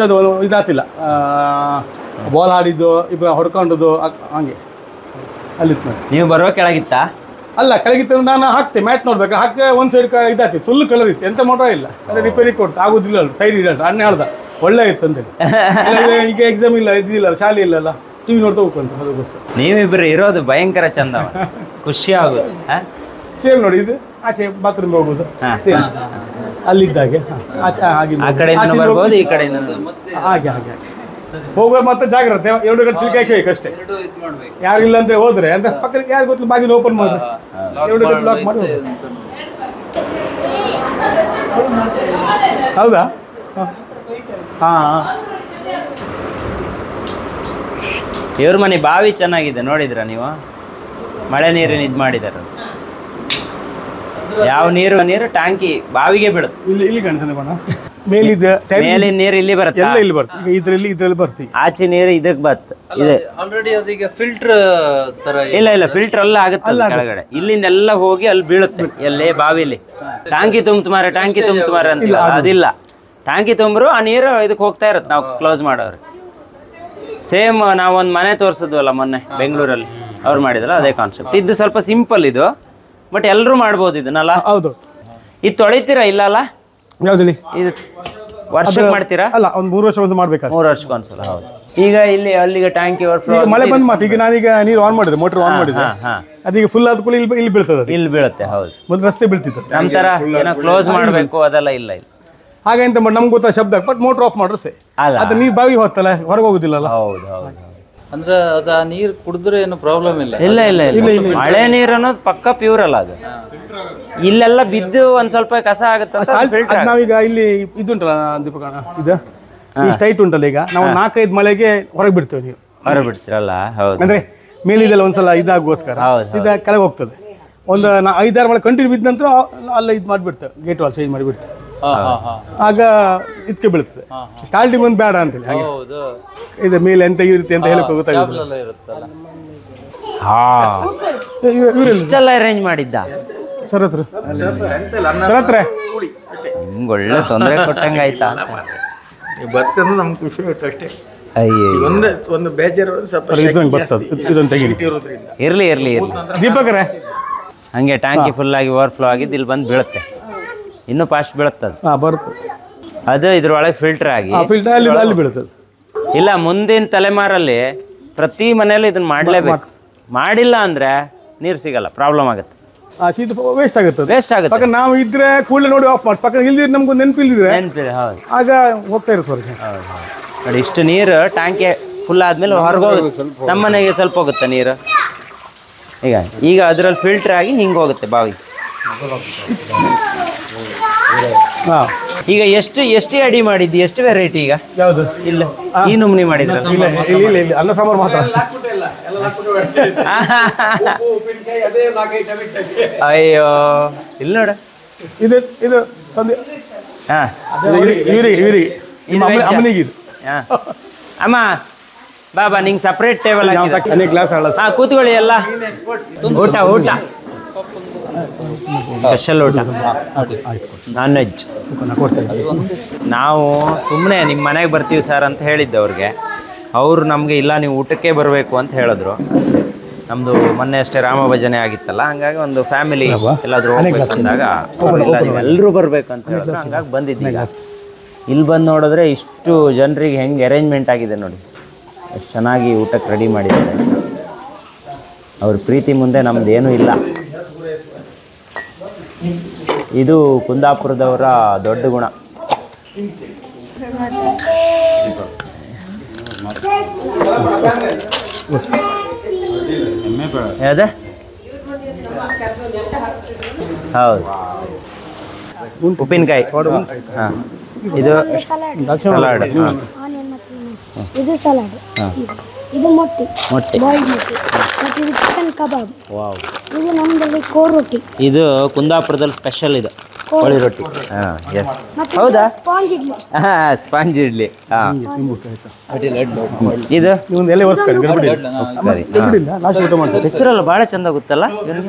ಇದಾತಿಲ್ಲ ಬಾಲ್ ಆಡಿದ್ದು ಇಬ್ಬರು ಹೊಡ್ಕೊಂಡದ್ದು ಹಂಗೆ ಅಲ್ಲಿತ್ತು ನೋಡಿ. ನೀವು ಬರುವ ಕೆಳಗಿತ್ತ? ಅಲ್ಲ ಕೆಳಗಿತ್ತು ನಾನು ಹಾಕ್ತೆ ಮ್ಯಾಚ್ ನೋಡ್ಬೇಕು ಹಾಕಿ ಒಂದು ಸೈಡ್ ಇದಾತಿ ಫುಲ್ ಕಲರ್ ಇತ್ತು ಎಂತ ಮೋಟ್ರ ಇಲ್ಲ ಅದೇ ರಿಪೇರಿ ಕೊಡ್ತು ಆಗೋದಿಲ್ಲ ಸೈಡ್ ಇಡಲ್ಲ ಅಣ್ಣ ಹೇಳ್ದ ಒಳ್ಳೆ ಇತ್ತು ಅಂತೇಳಿ. ಈಗ ಎಕ್ಸಾಮ್ ಇಲ್ಲ ಇದಿಲ್ಲ ಶಾಲೆ ಇಲ್ಲಲ್ಲ ಟಿವಿ ನೋಡ್ತಾ ಹೋಗ್ಕೊಂತ ಅದಕ್ಕೋಸ್ಕರ. ನೀವಿಬ್ಬರು ಇರೋದು ಭಯಂಕರ ಚಂದ ಖುಷಿ ಆಗೋದು. ಸೇಮ್ ನೋಡಿ ಇದು ಆಚೆ ಬಾತ್ರೂಮ್ ಹೋಗೋದು ಸೇಮ್ ಅಲ್ಲಿದ್ದಾಗೆ ಆಚೆ ಹಾಗೆ ಆ ಕಡೆಯಿಂದ ಬರ್ಬೋದು ಈ ಕಡೆಯಿಂದ ಹಾಗೆ ಹಾಗೆ ಹೋಗುವ ಮತ್ತೆ ಜಾಗ್ರತೆ ಎರಡು ಕಡೆ ಚಿಲ್ಕೆ ಹಾಕಿ ಅಷ್ಟೇ. ಯಾರಿಲ್ಲ ಅಂತ ಹೋದ್ರೆ ಅಂದ್ರೆ ಪಕ್ಕ ಯಾರು ಗೊತ್ತಿಲ್ಲ ಬಾಗಿಲು ಓಪನ್ ಮಾಡ್ರಿ ಎರಡು ಕಡೆ ಲಾಕ್ ಮಾಡಿ ಹೌದಾ? ಹಾಂ ಇವ್ರ ಮನೆ ಬಾವಿ ಚೆನ್ನಾಗಿದೆ ನೋಡಿದ್ರ ನೀವು? ಮಳೆ ನೀರಿನ ಇದು ಮಾಡಿದಾರ. ಯಾವ ನೀರು ಟ್ಯಾಂಕಿ ಬಾವಿಗೆ ಬೀಳುತ್ತೆ. ಇಲ್ಲಿ ಕಾಣಿಸ್ತದೆ ಬಣ್ಣ ಮೇಲಿದೆ ಮೇಲಿನ ನೀರು ಇಲ್ಲಿ ಬರುತ್ತೆ ಎಲ್ಲ ಇಲ್ಲಿ ಬರುತ್ತೆ. ಈಗ ಇದ್ರಲ್ಲಿ ಬರ್ತೀವಿ ಆಚೆ ನೀರು ಇದಕ್ಕೆ ಬರುತ್ತೆ. ಇದೆ ಆಲ್ರೆಡಿ ಅದೀಗ ಫಿಲ್ಟರ್ ತರ ಇಲ್ಲ ಫಿಲ್ಟರ್ ಎಲ್ಲ ಆಗುತ್ತೆ ಕೆಳಗಡೆ ಇಲ್ಲಿಂದ ಎಲ್ಲ ಹೋಗಿ ಅಲ್ಲಿ ಬೀಳುತ್ತೆ ಎಲ್ಲೇ ಬಾವಿಲಿ. ಟ್ಯಾಂಕಿ ತುಂಬ್ತುಮಾರೆ ಅಂತ ಅದಿಲ್ಲ. ಟ್ಯಾಂಕಿ ತುಂಬ್ರು ಆ ನೀರು ಇದಕ್ಕೆ ಹೋಗ್ತಾ ಇರುತ್ತೆ ನಾವು ಕ್ಲೋಸ್ ಮಾಡೋರು. ಸೇಮ್ ನಾವೊಂದು ಮನೆ ತೋರಿಸಿದ್ವಲ್ಲ ಮೊನ್ನೆ ಬೆಂಗಳೂರಲ್ಲಿ ಅವ್ರು ಮಾಡಿದ್ರಲ್ಲ ಅದೇ ಕಾನ್ಸೆಪ್ಟ್. ಇದು ಸ್ವಲ್ಪ ಸಿಂಪಲ್ ಇದು ಬಟ್ ಎಲ್ಲರೂ ಮಾಡ್ಬೋದು ಇದನ್ನಲ್ಲ. ಹೌದು. ಇದು ತೊಳಿತೀರಾ ಇಲ್ಲ ಅಲ್ಲ? ಯಾವ್ದಲ್ಲಿ ಇದು ವರ್ಷ ಮಾಡ್ತೀರಾ? ಅಲ್ಲ ಒಂದು 3 ವರ್ಷ ಒಂದು ಮಾಡ್ಬೇಕಾದ್ರೆ 3 ವರ್ಷಕ್ಕೊಂದ್ಸಲ. ಹೌದು. ಈಗ ಇಲ್ಲಿ ಅಲ್ಲಿಗೆ ಟ್ಯಾಂಕಿ ಓವರ್ಫ್ಲೋ ಮಳೆ ಬಂದ್ ಮಾತು ಈಗ ನಾನೀಗ ನೀರು ಆನ್ ಮಾಡಿದೆ ಮೋಟರ್ ಆನ್ ಮಾಡಿದೆ ಅದೀಗ ಫುಲ್ ಆದ ಕೂಡ ಇಲ್ಲಿ ಬೀಳ್ತದೆ. ಇಲ್ಲಿ ಬೀಳುತ್ತೆ. ಹೌದು ಮೊದಲು ರಸ್ತೆ ಬೀಳ್ತಿತ್ತು ನಮ್ಮ ತರ ಏನೋ ಕ್ಲೋಸ್ ಮಾಡಬೇಕು ಅದೆಲ್ಲ ಇಲ್ಲ. ಹಾಗೆ ಎಂತ ಮಾಡಿ ನಮ್ಗೆ ಗೊತ್ತಾ ಶಬ್ದ ಬಟ್ ಮೋಟರ್ ಆಫ್ ಮಾಡ್ರೆ ಸೇ ಅದು ನೀರು ಬಾವಿಗೆ ಹೋಗ್ತಲ್ಲ ಹೊರಗೆ ಹೋಗುದಿಲ್ಲ. ಹೌದು ಹೌದು. ಅಂದ್ರೆ ಅದ ನೀರು ಕುಡಿದ್ರೆ ಏನು ಪ್ರಾಬ್ಲಮ್ ಇಲ್ಲ. ಇಲ್ಲ ಮಳೆ ನೀರು ಅನ್ನೋದು ಪಕ್ಕ ಪ್ಯೂರ್ ಅಲ್ಲ ಅದು. ಇಲ್ಲೆಲ್ಲ ಬಿದ್ದು ಒಂದ್ ಸ್ವಲ್ಪ ಕಸ ಆಗುತ್ತೆ. ನಾವೀಗ ಇಲ್ಲಿ ಇದುಂಟಲ್ಲ ದೀಪಕಣ್ಣ ಇದು ಈ ಟೈಟ್ ಉಂಟಲ್ಲ ಈಗ ನಾವು 4-5 ಮಳೆಗೆ ಹೊರಗೆ ಬಿಡ್ತೇವೆ. ನೀವು ಹೊರಗೆ ಬಿಡ್ತೀರಲ್ಲ? ಹೌದು. ಅಂದ್ರೆ ಮೇಲಿದೆಲ್ಲ ಒಂದ್ಸಲ ಇದಾಗೋಸ್ಕರ ಸೀದಾ ಕೆಳಗೆ ಹೋಗ್ತದೆ. ಒಂದು 5-6 ಮಳೆ ಕಂಟಿನ್ಯೂ ಬಿದ್ದ ನಂತರ ಅಲ್ಲ ಇದು ಮಾಡಿಬಿಡ್ತೇವೆ ಗೇಟ್ ವಾಲ್ ಚೇಂಜ್ ಮಾಡಿಬಿಡ್ತೇವೆ. ಆಗ ಇದಕ್ಕೆ ಬೀಳ್ತದೆ. ಸ್ಟಾರ್ಟಿಂಗ್ ಒಂದು ಬೇಡ ಅಂತೇಳಿ ಹಾಗೆ ಇದು ಮೇಲೆ ಎಂತ ಇರುತ್ತೆ ಅಂತ ಹೇಳಕ್ ಗೊತ್ತಾಗುತ್ತೆ. ಇಷ್ಟೆಲ್ಲ ಅರೇಂಜ್ ಮಾಡಿದ್ದ ಸರತ್ರ ನಿಮ್ಗೆ ಒಳ್ಳೆ ತೊಂದರೆ ಕೊಟ್ಟಂಗ ಆಯ್ತಾ? ಬರ್ತಂದ್ರೆ ನಮ್ಗೆ ಖುಷಿ ಆಯ್ತು ಅಷ್ಟೇ. ಅಯ್ಯೋ ಒಂದು ಬೇಜಾರು ಬರ್ತದೆ ಇದೊಂದು ತೆಗೀರಿ. ಇರ್ಲಿ ದೀಪಕರೇ ಹಂಗೆ ಟ್ಯಾಂಕಿ ಫುಲ್ ಆಗಿ ಓವರ್ಫ್ಲೋ ಆಗಿದ್ದು ಇಲ್ಲಿ ಬಂದು ಬೀಳುತ್ತೆ. ಇನ್ನೂ ಫಾಸ್ಟ್ ಬೀಳುತ್ತದೆ ಅದು ಇದ್ರೊಳಗೆ ಫಿಲ್ಟರ್ ಆಗಿ ಅಲ್ಲಿ ಬೀಳುತ್ತದೆ. ಇಲ್ಲ ಮುಂದಿನ ತಲೆಮಾರಲ್ಲಿ ಪ್ರತಿ ಮನೆಯಲ್ಲೂ ಇದನ್ನ ಮಾಡಲೇಬೇಕು. ಮಾಡಿಲ್ಲ ಅಂದ್ರೆ ನೀರು ಸಿಗಲ್ಲ, ಪ್ರಾಬ್ಲಮ್ ಆಗುತ್ತೆ, ವೇಸ್ಟ್ ಆಗುತ್ತೆ. ನಾವು ಇದ್ರೆ ಕೂಡಲೇ ನೋಡಿ ಆಫ್ ಮಾಡಿ ಪಕ್ಕ ಇಲ್ದಿದ್ರೆ ನಮ್ಗೆ ನೆನಪಿಲ್ದಿದ್ರೆ ಹೌದು ಆಗ ಹೋಗ್ತಾ ಇರುತ್ತೆ ಹೊರಗೆ. ನೋಡಿ ಇಷ್ಟು ನೀರು ಟ್ಯಾಂಕಿ ಫುಲ್ ಆದ್ಮೇಲೆ ಹೊರಗೆ ಹೋಗುತ್ತೆ. ನಮ್ಮ ಮನೆಗೆ ಸ್ವಲ್ಪ ಹೋಗುತ್ತೆ ನೀರು. ಈಗ ಅದರಲ್ಲಿ ಫಿಲ್ಟರ್ ಆಗಿ ಹಿಂಗೆ ಹೋಗುತ್ತೆ ಬಾವಿ. ಈಗ ಎಷ್ಟು ಅಡಿ ಮಾಡಿದ್ದಿ? ಎಷ್ಟು ವೆರೈಟಿ ಈಗ? ಯಾವುದು? ಇಲ್ಲ ಈ ನಮೂನಿ ಮಾಡಿದ್ರೆ ಅನ್ನ ಸಾಂಬಾರು ಮಾತ್ರ. ಅಯ್ಯೋ ಇಲ್ಲಿ ನೋಡ ಇದು ಸಂಧ್ಯಾ ಅಮ್ಮ ಬಾಬಾ ನಿಂಗೆ ಸಪ್ರೇಟ್ ಟೇಬಲ್ ಕೂತ್ಕೊಳ್ಳಿ ಎಲ್ಲ. ಊಟ ಸ್ಪೆಷಲ್ ಊಟ ನಾನ್ ವೆಜ್. ನಾವು ಸುಮ್ಮನೆ ನಿಮ್ಮ ಮನೆಗೆ ಬರ್ತೀವಿ ಸರ್ ಅಂತ ಹೇಳಿದ್ದೆ ಅವ್ರಿಗೆ. ಅವರು ನಮಗೆ ಇಲ್ಲ ನೀವು ಊಟಕ್ಕೆ ಬರಬೇಕು ಅಂತ ಹೇಳಿದ್ರು. ನಮ್ಮದು ಮೊನ್ನೆ ಅಷ್ಟೇ ರಾಮ ಭಜನೆ ಆಗಿತ್ತಲ್ಲ, ಹಂಗಾಗಿ ಒಂದು ಫ್ಯಾಮಿಲಿ ಎಲ್ಲಾದರೂ ಹೋಗ್ಬೇಕು ಅಂದಾಗ ಎಲ್ಲರೂ ಬರಬೇಕು ಅಂತ ಹೇಳಿದ್ರು. ಹಂಗಾಗಿ ಬಂದಿದ್ದೀಗ ಇಲ್ಲಿ ಬಂದು ನೋಡಿದ್ರೆ ಇಷ್ಟು ಜನರಿಗೆ ಹೆಂಗೆ ಅರೇಂಜ್ಮೆಂಟ್ ಆಗಿದೆ ನೋಡಿ, ಎಷ್ಟು ಚೆನ್ನಾಗಿ ಊಟಕ್ಕೆ ರೆಡಿ ಮಾಡಿದ್ದಾರೆ. ಅವ್ರ ಪ್ರೀತಿ ಮುಂದೆ ನಮ್ದು ಏನೂ ಇಲ್ಲ. ಇದು ಕುಂದಾಪುರದವರ ದೊಡ್ಡ ಗುಣ. ಯಾವ್ದು? ಹೌದು, ಉಪ್ಪಿನಕಾಯಿ. ಹಾಂ, ಇದು ಸಲಾಡ್. ಇದು ಸಲಾಡ್. ಇದು ಮೊಟ್ಟೆ, ಬಾಯ್ಲ್ಡ್ ಮೊಟ್ಟೆ. ಮತ್ತು ಇದು ಚಿಕನ್ ಕಬಾಬ್. ವಾವ್. ಇದು ನಮ್ಮದಲ್ಲಿ ಕೋರ್ ರೊಟ್ಟಿ. ಇದು ಕುಂದಾಪುರದಲ್ಲಿ ಸ್ಪೆಷಲ್ ಇದು ಕೋಳಿ ರೊಟ್ಟಿ. ಹಾಂ, ಎಸ್. ಹೌದಾ? ಸ್ಪಾಂಜ್ ಇಡ್ಲಿ. ಹಾಂ, ಸ್ಪಾಂಜ್ ಇಡ್ಲಿ. ಹಾಂ, ಇದು ಹೆಸರಲ್ಲ ಭಾಳ ಚಂದ ಗೊತ್ತಲ್ಲ. ಇದು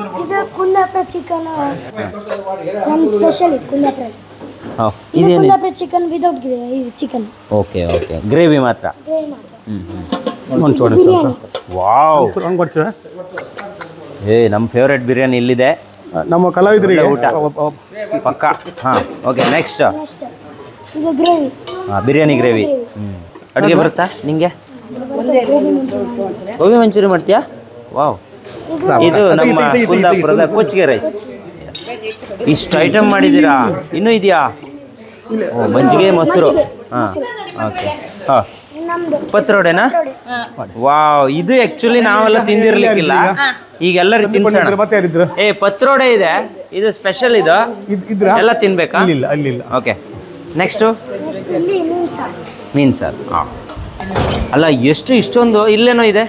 ಕುಂದಾಪುರ ಚಿಕನ್. ನಮ್ಮ ಸ್ಪೆಷಲ್ ಇದು ಕುಂದಾಪುರ. ಇದು Kundapura chicken without chicken. Okay okay, gravy ಮಾತ್ರ. ವಾವ್, ಏ ನಮ್ಮ ಫೇವ್ರೆಟ್ ಬಿರಿಯಾನಿ ಇಲ್ಲಿದೆ. ನಮ್ಮ ಕಲಾವಿದರಿಗೆ ಊಟ ಪಕ್ಕ. ಹಾಂ, ಓಕೆ, ನೆಕ್ಸ್ಟ್ ಇದು ಗ್ರೇವಿ. ಹಾಂ, ಬಿರಿಯಾನಿ ಗ್ರೇವಿ. ಅಡುಗೆ ಬರುತ್ತಾ ನಿಂಗೆ? ಗೋಬಿ ಮಂಚೂರಿ ಮಾಡ್ತೀಯಾ? ವಾವ್. ಇದು ನಮ್ಮ ಕುಂದಾಪುರದ ಕೊಚ್ಚಿಗೆ ರೈಸ್. ಇಷ್ಟು ಐಟಮ್ ಮಾಡಿದ್ದೀರಾ? ಇನ್ನೂ ಇದೆಯಾ? ಓ, ಮಜ್ಜಿಗೆ ಮೊಸರು. ಹಾಂ, ಓಕೆ. ಹಾಂ, ಪತ್ರೊಡೆನಾ? ವಾವ್, ಇದು ಆ್ಯಕ್ಚುಲಿ ನಾವೆಲ್ಲ ತಿಂದಿರ್ಲಿಕ್ಕಿಲ್ಲ, ಈಗ ಎಲ್ಲರೂ ತಿನ್ಸೋಣ. ಏ, ಪತ್ರೊಡೆ ಇದೆ, ಇದು ಸ್ಪೆಷಲ್. ಇದು ಎಲ್ಲ ತಿನ್ಬೇಕಾ? ಓಕೆ, ನೆಕ್ಸ್ಟು ಮೀನು ಸಾರು. ಹಾಂ, ಅಲ್ಲ ಎಷ್ಟು ಇಷ್ಟೊಂದು ಇಲ್ಲೇನೋ ಇದೆ.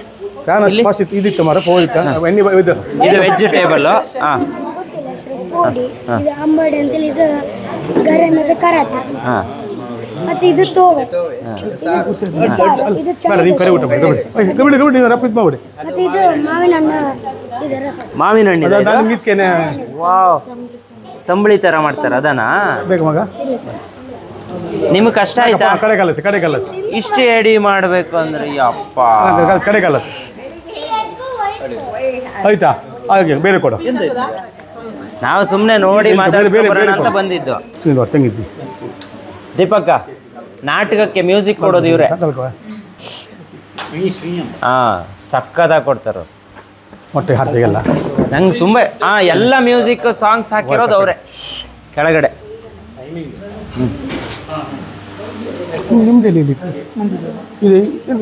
ಇದು ವೆಜಿಟೇಬಲ್. ಹಾಂ, ಅಂಬಡಿ ಅಂತೇಳಿ. ಇದು ಗರೆ ಮತ್ತು ಕರಾಟೆ. ಹಾಂ, ಮತ್ತೆ ಇದು ತೋವೆ. ಇದು ಮತ್ತೆ ಇದು ಮಾವಿನ ಹಣ್ಣು. ಇದು ರಸ. ಮಾವಿನ ಹಣ್ಣಿದೆ. ವಾವ್, ತಂಬಳಿ ಥರ ಮಾಡ್ತಾರೆ ಅದನಾ? ನಿಮಗೆ ಕಷ್ಟ ಆಯ್ತಾ? ಇಷ್ಟು ಎಡಿ ಮಾಡಬೇಕು ಅಂದ್ರೆ ಅಪ್ಪ. ಆಯ್ತಾ? ಹಾಗೆ ಬೇರೆ ಕೊಡು. ನಾವು ಸುಮ್ಮನೆ ನೋಡಿ ಮಾತಾಡ್ಕೊಂಡು ಅಂತ ಬಂದಿದ್ದು. ದೀಪಕ್ಕ, ನಾಟಕಕ್ಕೆ ಮ್ಯೂಸಿಕ್ ಕೊಡೋದು ಇವರೇ. ಹಾಂ, ಸಕ್ಕದಾಗಿ ಕೊಡ್ತಾರೆ ಮೊಟ್ಟೆ ಹಾರ್ಸಿಗೆಲ್ಲ. ನಂಗೆ ತುಂಬ ಎಲ್ಲ ಮ್ಯೂಸಿಕ್ ಸಾಂಗ್ಸ್ ಹಾಕಿರೋದು ಅವರೇ ಕೆಳಗಡೆ. ನಿಮ್ದು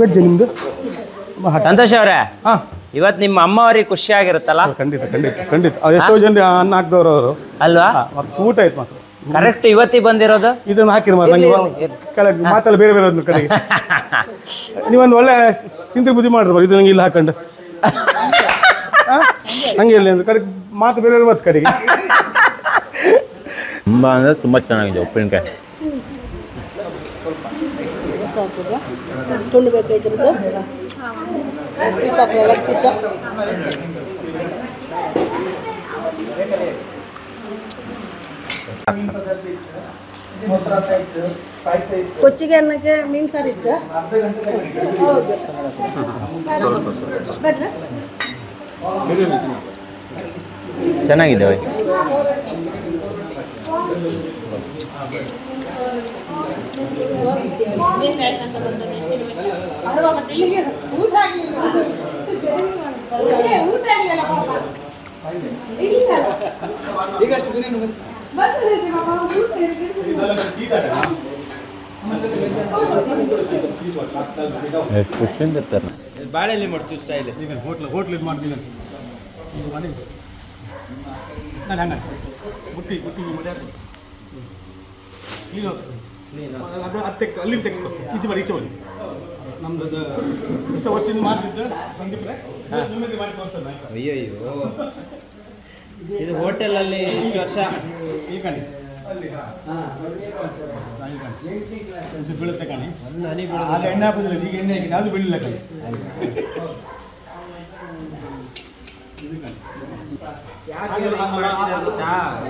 ವೆಜ್ ನಿಮ್ದು? ಸಂತೋಷ್ ಅವರೇ, ಇವತ್ತು ನಿಮ್ಮ ಅಮ್ಮ ಅವ್ರಿಗೆ ಖುಷಿ ಆಗಿರುತ್ತಲ್ಲ? ಖಂಡಿತ ಖಂಡಿತ ಖಂಡಿತ. ಅದೆಷ್ಟೋ ಜನ ಅನ್ನ ಹಾಕ್ದವ್ರು ಅವರು ಅಲ್ವಾ? ಊಟ ಆಯ್ತು ಮಾತ್ರ. ಕರೆಕ್ಟ್ ಇವತ್ತಿಗೆ ಬಂದಿರೋದು ಇದನ್ನು ಹಾಕಿರಿ ನಂಗೆ ಮಾತೆಲ್ಲ ಬೇರೆ ಬೇರೆ ಒಂದು ಕಡೆಗೆ. ನೀವೊಂದು ಒಳ್ಳೆ ಸಿಂತ್ರಿ ಬುದ್ಧಿ ಮಾಡ್ರಿ ಇದು ನಂಗೆ ಇಲ್ಲಿ ಹಾಕೊಂಡು. ಹಂಗೆ ಇಲ್ಲಿ ಒಂದು ಕಡೆ ಮಾತು ಬೇರೆ ಇರ್ಬೋದು ಕಡೆಗೆ. ತುಂಬ ಅಂದರೆ ತುಂಬ ಚೆನ್ನಾಗಿದೆ ಉಪ್ಪಿನಕಾಯಿ. ತುಂಡು ಬೇಕಾಯ್ತಿರೋದು ಪೀಸ್ ಹಾಕಲ್ಲ, ಪೀಸ ಕೊಚ್ಚಿಗೆ ಅನ್ನಕ್ಕೆ ಮೀನು ಸಾರು ಇತ್ತು. ಹೌದು, ಚೆನ್ನಾಗಿದೆ. ಬಾಳೆಲಿ ಮಾಡ್ತೀವಿ ಸ್ಟೈಲ್. ಹೋಟ್ಲ್ ಇದು ಮಾಡ್ತೀನಿ ನಾನು ಹಂಗೆ ಬುಟ್ಟಿ ಅದು ತೆಕ್ ಅಲ್ಲಿಂದ ತೆಗೆದು ಈಚೆ ಬಡಿ ಈಚೆ ಬಡಿ. ನಮ್ದು ಇಷ್ಟು ವರ್ಷದಿಂದ ಮಾಡ್ತಿದ್ದ ಸಂದೀಪ್ರೆ ನಿಮಗೆ ಮಾಡಿ ತೋರಿಸ್ತಾನೆ. ಅಯ್ಯೋ, ಇದು ಹೋಟೆಲಲ್ಲಿ ಇಷ್ಟು ವರ್ಷ ಈ ಕಣಿ ಬೀಳುತ್ತೆ ಕಣಿ. ಆಗ ಎಣ್ಣೆ ಹಾಕೋದಿಲ್ಲ, ಈಗ ಎಣ್ಣೆ ಹಾಕಿದೆ ಅದು ಬೀಳಿಲ್ಲ ಕಣಿ.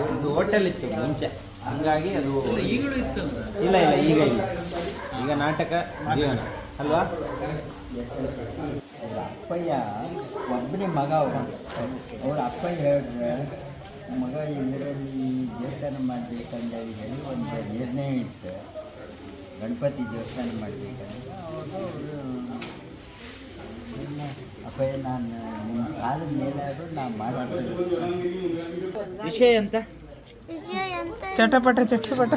ಒಂದು ಹೋಟೆಲ್ ಇತ್ತು ಮುಂಚೆ, ಹಂಗಾಗಿ ಅದು ಈಗಲೂ ಇತ್ತು. ಇಲ್ಲ ಈಗ ನಾಟಕ ಜೀವನ ಅಲ್ವಾ? ಅಪ್ಪಯ್ಯ ಒಬ್ಬನೇ ಮಗ ಅವ್ರ ಅಪ್ಪಯ್ಯ ಹೇಳಿದ್ರೆ ಮಗ ಇದರಲ್ಲಿ ದೇವಸ್ಥಾನ ಮಾಡಬೇಕಂತ ಹೇಳಿ ಒಂದು ನಿರ್ಣಯ ಇತ್ತು. ಗಣಪತಿ ದೇವಸ್ಥಾನ ಮಾಡಬೇಕಂತ ಅವಾಗ ಅವರು ಅಪ್ಪಯ್ಯ ನಾನು ನಿಮ್ಮ ಕಾಲದ ಮೇಲೆ ಆದರೂ ನಾನು ಮಾಡ್ತೀನಿ. ವಿಷಯ ಅಂತ ಚಟಪಟ ಚಟಪಟ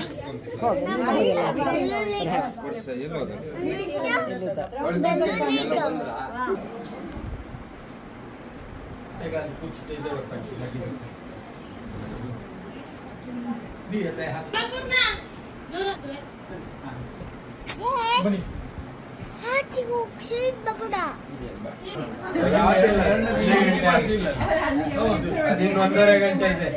ಒಂದೂವರೆ ಗಂಟೆ ಇದೆ.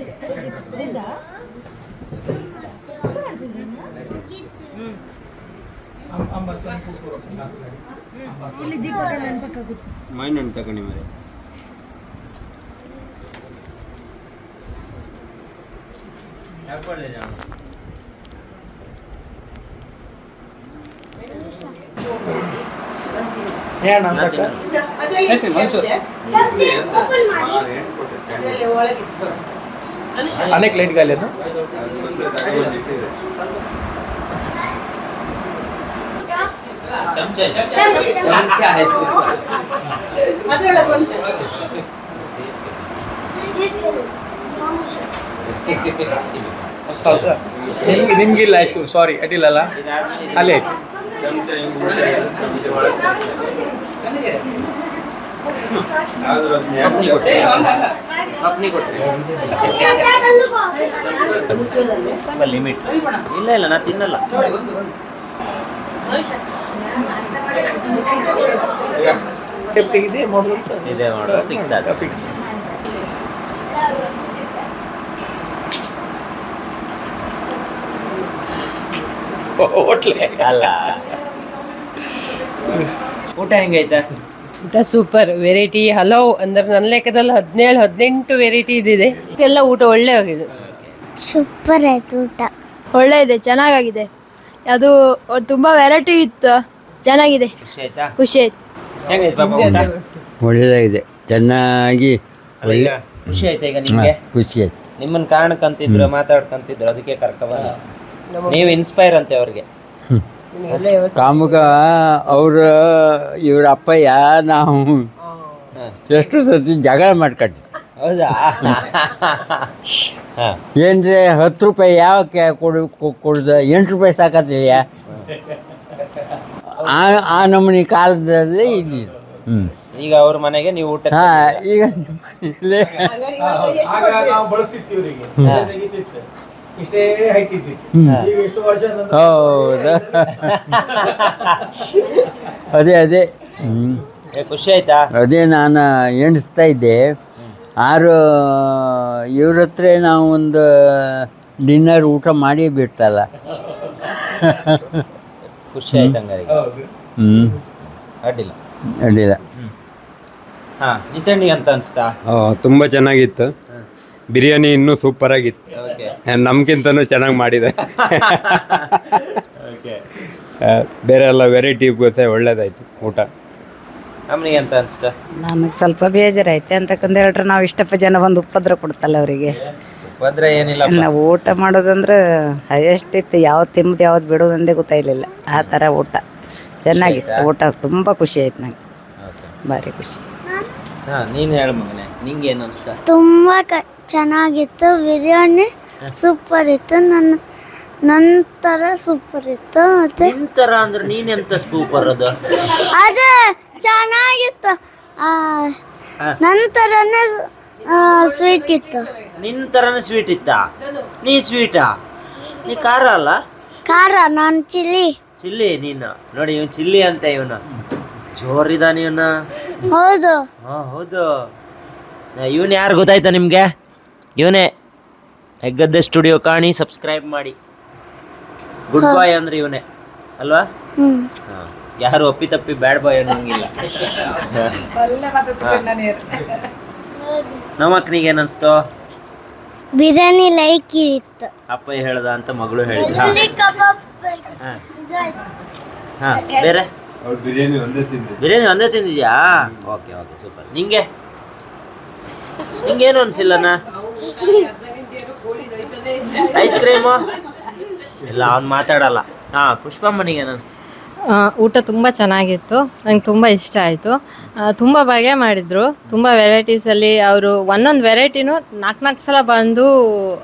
ಮೈನಣ್ಣು ತಗೊಂಡು ಮರೆ ಅನೇಕ ಲೈಟ್ ಗಾಲಿ ಅದು ನಿಮ್ಗಿಲ್ಲ ಐಸ್ ಕ್ರೀಮ್ ಸಾರಿ ಅಡ್ಡಿಲ್ಲಲ್ಲ ಅಲ್ಲೇ ಐತಿ ಲಿಮಿಟ್ ಇಲ್ಲ ಇಲ್ಲ ನಾ ತಿನ್ನಲ್ಲ. ತೆಗಿದೆ ಮಾಡೋದು ಇದೆ ಮಾಡೋದು ಫಿಕ್ಸ್ ಆದ ಫಿಕ್ಸ್. ಹೋಟ್ಲೆ ಅಲ್ಲ. ಊಟ ಹೆಂಗೈತೆ? ಊಟ ಸೂಪರ್, ವೆರೈಟಿ ಹಲವು ಅಂದ್ರೆ ನನ್ನ ಲೆಕ್ಕದಲ್ಲಿ 17-18 ವೆರೈಟಿ ಇದಿದೆ. ಎಲ್ಲ ಊಟ ಒಳ್ಳೆ ಆಗಿದೆ. ಸೂಪರ್ ಆಯ್ತು ಊಟ. ಒಳ್ಳೆ ಇದೆ, ಚೆನ್ನಾಗಿದೆ. ಅದು ತುಂಬ ವೆರೈಟಿ ಇತ್ತು, ಚೆನ್ನಾಗಿದೆ. ಖುಷಿ ಆಯ್ತಾ? ಖುಷಿ ಆಯ್ತು. ಹೆಂಗೈತೆ ಪಾಪ ಊಟ? ಒಳ್ಳೆದಾಗಿದೆ, ಚೆನ್ನಾಗಿ ಒಳ್ಳೆ ಖುಷಿ ಆಯ್ತಾ ಈಗ ನಿಮಗೆ? ಖುಷಿ ಆಯ್ತು. ನಿಮ್ಮನ್ನ ಕಾರಣಕ್ಕಂತಿದ್ರು ಮಾತಾಡ್ಕಂತಿದ್ರು ಅದಕ್ಕೆ ಕರ್ಕೊಂಡ್ಬಂದ. ನೀವು ಇನ್ಸ್ಪೈರ್ ಅಂತೆ ಅವ್ರಿಗೆ. ಕಾಮುಕ ಅವ್ರ ಇವ್ರ ಅಪ್ಪಯ್ಯ ನಾವು ಎಷ್ಟು ಸರ್ತಿ ಜಗಳ ಮಾಡ್ಕೊಟ್ಟಿ. ಹೌದಾ? ಏನ್ರಿ 10 ರೂಪಾಯಿ ಯಾವಕ್ಕೆ ಕೊಡುದ 8 ರೂಪಾಯಿ ಸಾಕತ್ತಿದೆಯ ಆ ನಮೂನಿ ಕಾಲದಲ್ಲಿ ಇದ್ದಿದ್ದು. ಈಗ ಅವ್ರ ಮನೆಗೆ ನೀವು ಊಟ ಈಗ ಇಷ್ಟೇ ಹೈಟ್ ಇದ್ದಿತ್ತು, ಈಗ ಎಷ್ಟು ವರ್ಷ ಹೌದಾ? ಅದೇ ಅದೇ ಖುಷಿ ಆಯ್ತಾ? ಅದೇ ನಾನು ಎಣಿಸ್ತಾ ಇದ್ದೆ. ಇವ್ರ ಹತ್ರ ನಾವು ಒಂದು ಡಿನ್ನರ್ ಊಟ ಮಾಡಿ ಬಿಡ್ತಲ್ಲ. ಖುಷಿ ಆಯ್ತು ಹಂಗಾರೆ. ಅಡ್ಡಿಲ್ಲ ಅಡ್ಡಿಲ್ಲ. ಹಾಂ, ನಿತಣ್ಣಿಗೆ ಅಂತ ಅನಿಸ್ತಾ? ತುಂಬ ಚೆನ್ನಾಗಿತ್ತು. ಬಿರಿಯಾನಿ ಇನ್ನೂ ಸೂಪರ್ ಆಗಿತ್ತು, ನಮ್ಗಿಂತನೂ ಚೆನ್ನಾಗಿ ಮಾಡಿದೆ. ಬೇರೆ ಎಲ್ಲ ವೆರೈಟಿ ಒಳ್ಳೇದಾಯ್ತು ಊಟ. ನಮಗೆ ಅಂತ ಅನಿಸ್ತಾ? ನಮಗೆ ಸ್ವಲ್ಪ ಬೇಜಾರಾಯ್ತು ಅಂತಕ್ಕಂತ ಹೇಳಿದ್ರೆ ನಾವು ಇಷ್ಟಪ್ಪ ಜನ ಬಂದು ಉಪದ್ರ ಕೊಡ್ತಲ್ಲ ಅವರಿಗೆ. ಉಪದ್ರ ಏನಿಲ್ಲ, ನಾವು ಊಟ ಮಾಡೋದಂದ್ರೆ ಹೈಯೆಸ್ಟ್ ಇತ್ತು. ಯಾವ್ದು ತಿಂಬುದು ಯಾವ್ದು ಬಿಡೋದಂದೇ ಗೊತ್ತಾಗಲಿಲ್ಲ. ಆ ಥರ ಊಟ ಚೆನ್ನಾಗಿತ್ತು. ಊಟ ತುಂಬ ಖುಷಿ ಆಯ್ತು ನಂಗೆ, ಭಾರಿ ಖುಷಿ. ಹಾಂ, ನೀನು ಹೇಳು ಮಗನೇ, ನಿಂಗೆ ಏನು ಅನಿಸ್ತಾ? ತುಂಬ ಚೆನ್ನಾಗಿತ್ತು. ಬಿರಿಯಾನಿ ಸೂಪರ್ ಇತ್ತು. ನಂತರ ಸೂಪರ್ ಇತ್ತು. ಮತ್ತೆ ನಿಂತರ ಅಂದ್ರೆ ನೀನೆಂತ ಸೂಪರ್ ಅದು? ಅದೇ ಚೆನ್ನಾಗಿತ್ತು. ನಂತರನೇ ಸ್ವೀಟ್ ಇತ್ತು. ನಿನ್ನ ಥರನೇ ಸ್ವೀಟ್ ಇತ್ತಾ? ನೀ ಸ್ವೀಟಾ? ನೀ ಖಾರ ಅಲ್ಲ? ಖಾರ, ನಾನು ಚಿಲ್ಲಿ. ನೀನು ನೋಡಿ, ಇವನು ಚಿಲ್ಲಿ ಅಂತ, ಇವನು ಜೋರಿದಾನ ಇವನು. ಹೌದು. ಹಾಂ ಹೌದು. ಇವನು ಯಾರು ಗೊತ್ತಾಯ್ತಾ ನಿಮಗೆ? ಇವನೇ ಹೆಗ್ಗದ್ದೆ ಸ್ಟುಡಿಯೋ ಕಾಣಿ, ಸಬ್ಸ್ಕ್ರೈಬ್ ಮಾಡಿ. ಗುಡ್ ಬಾಯ್ ಅಂದ್ರೆ ಇವನೇ ಅಲ್ವಾ? ಹಾಂ, ಯಾರು ಒಪ್ಪಿ ಬ್ಯಾಡ್ ಬಾಯ್ ಅನ್ನೋಂಗಿಲ್ಲ. ನಮ್ಮ ಅಕ್ಕನಿಗೆ ಏನನ್ಸ್ತು? ಬಿರಿಯಾನಿ ಲೈಕ್ ಇತ್ತು. ಅಪ್ಪ ಹೇಳ್ದ ಅಂತ ಮಗಳು ಹೇಳಿದ. ಹಾಂ, ಬೇರೆ ಬಿರಿಯಾನಿ ಒಂದೇ ತಿಂದಿದ್ಯಾ? Okay okay, super. ನಿಂಗೇನು ಅನ್ಸಿಲ್ಲನಾ? ಐಸ್ ಕ್ರೀಮು ಇಲ್ಲ, ಅವ್ನು ಮಾತಾಡಲ್ಲ. ಹಾಂ, ಪುಷ್ಪಮ್ಮನಿಗೆ ಅನಿಸ್ತು? ಊಟ ತುಂಬ ಚೆನ್ನಾಗಿತ್ತು, ನಂಗೆ ತುಂಬ ಇಷ್ಟ ಆಯಿತು. ತುಂಬ ಬಗೆ ಮಾಡಿದರು, ತುಂಬ ವೆರೈಟೀಸಲ್ಲಿ ಅವರು ಒಂದೊಂದು ವೆರೈಟಿನೂ 4 ಸಲ ಬಂದು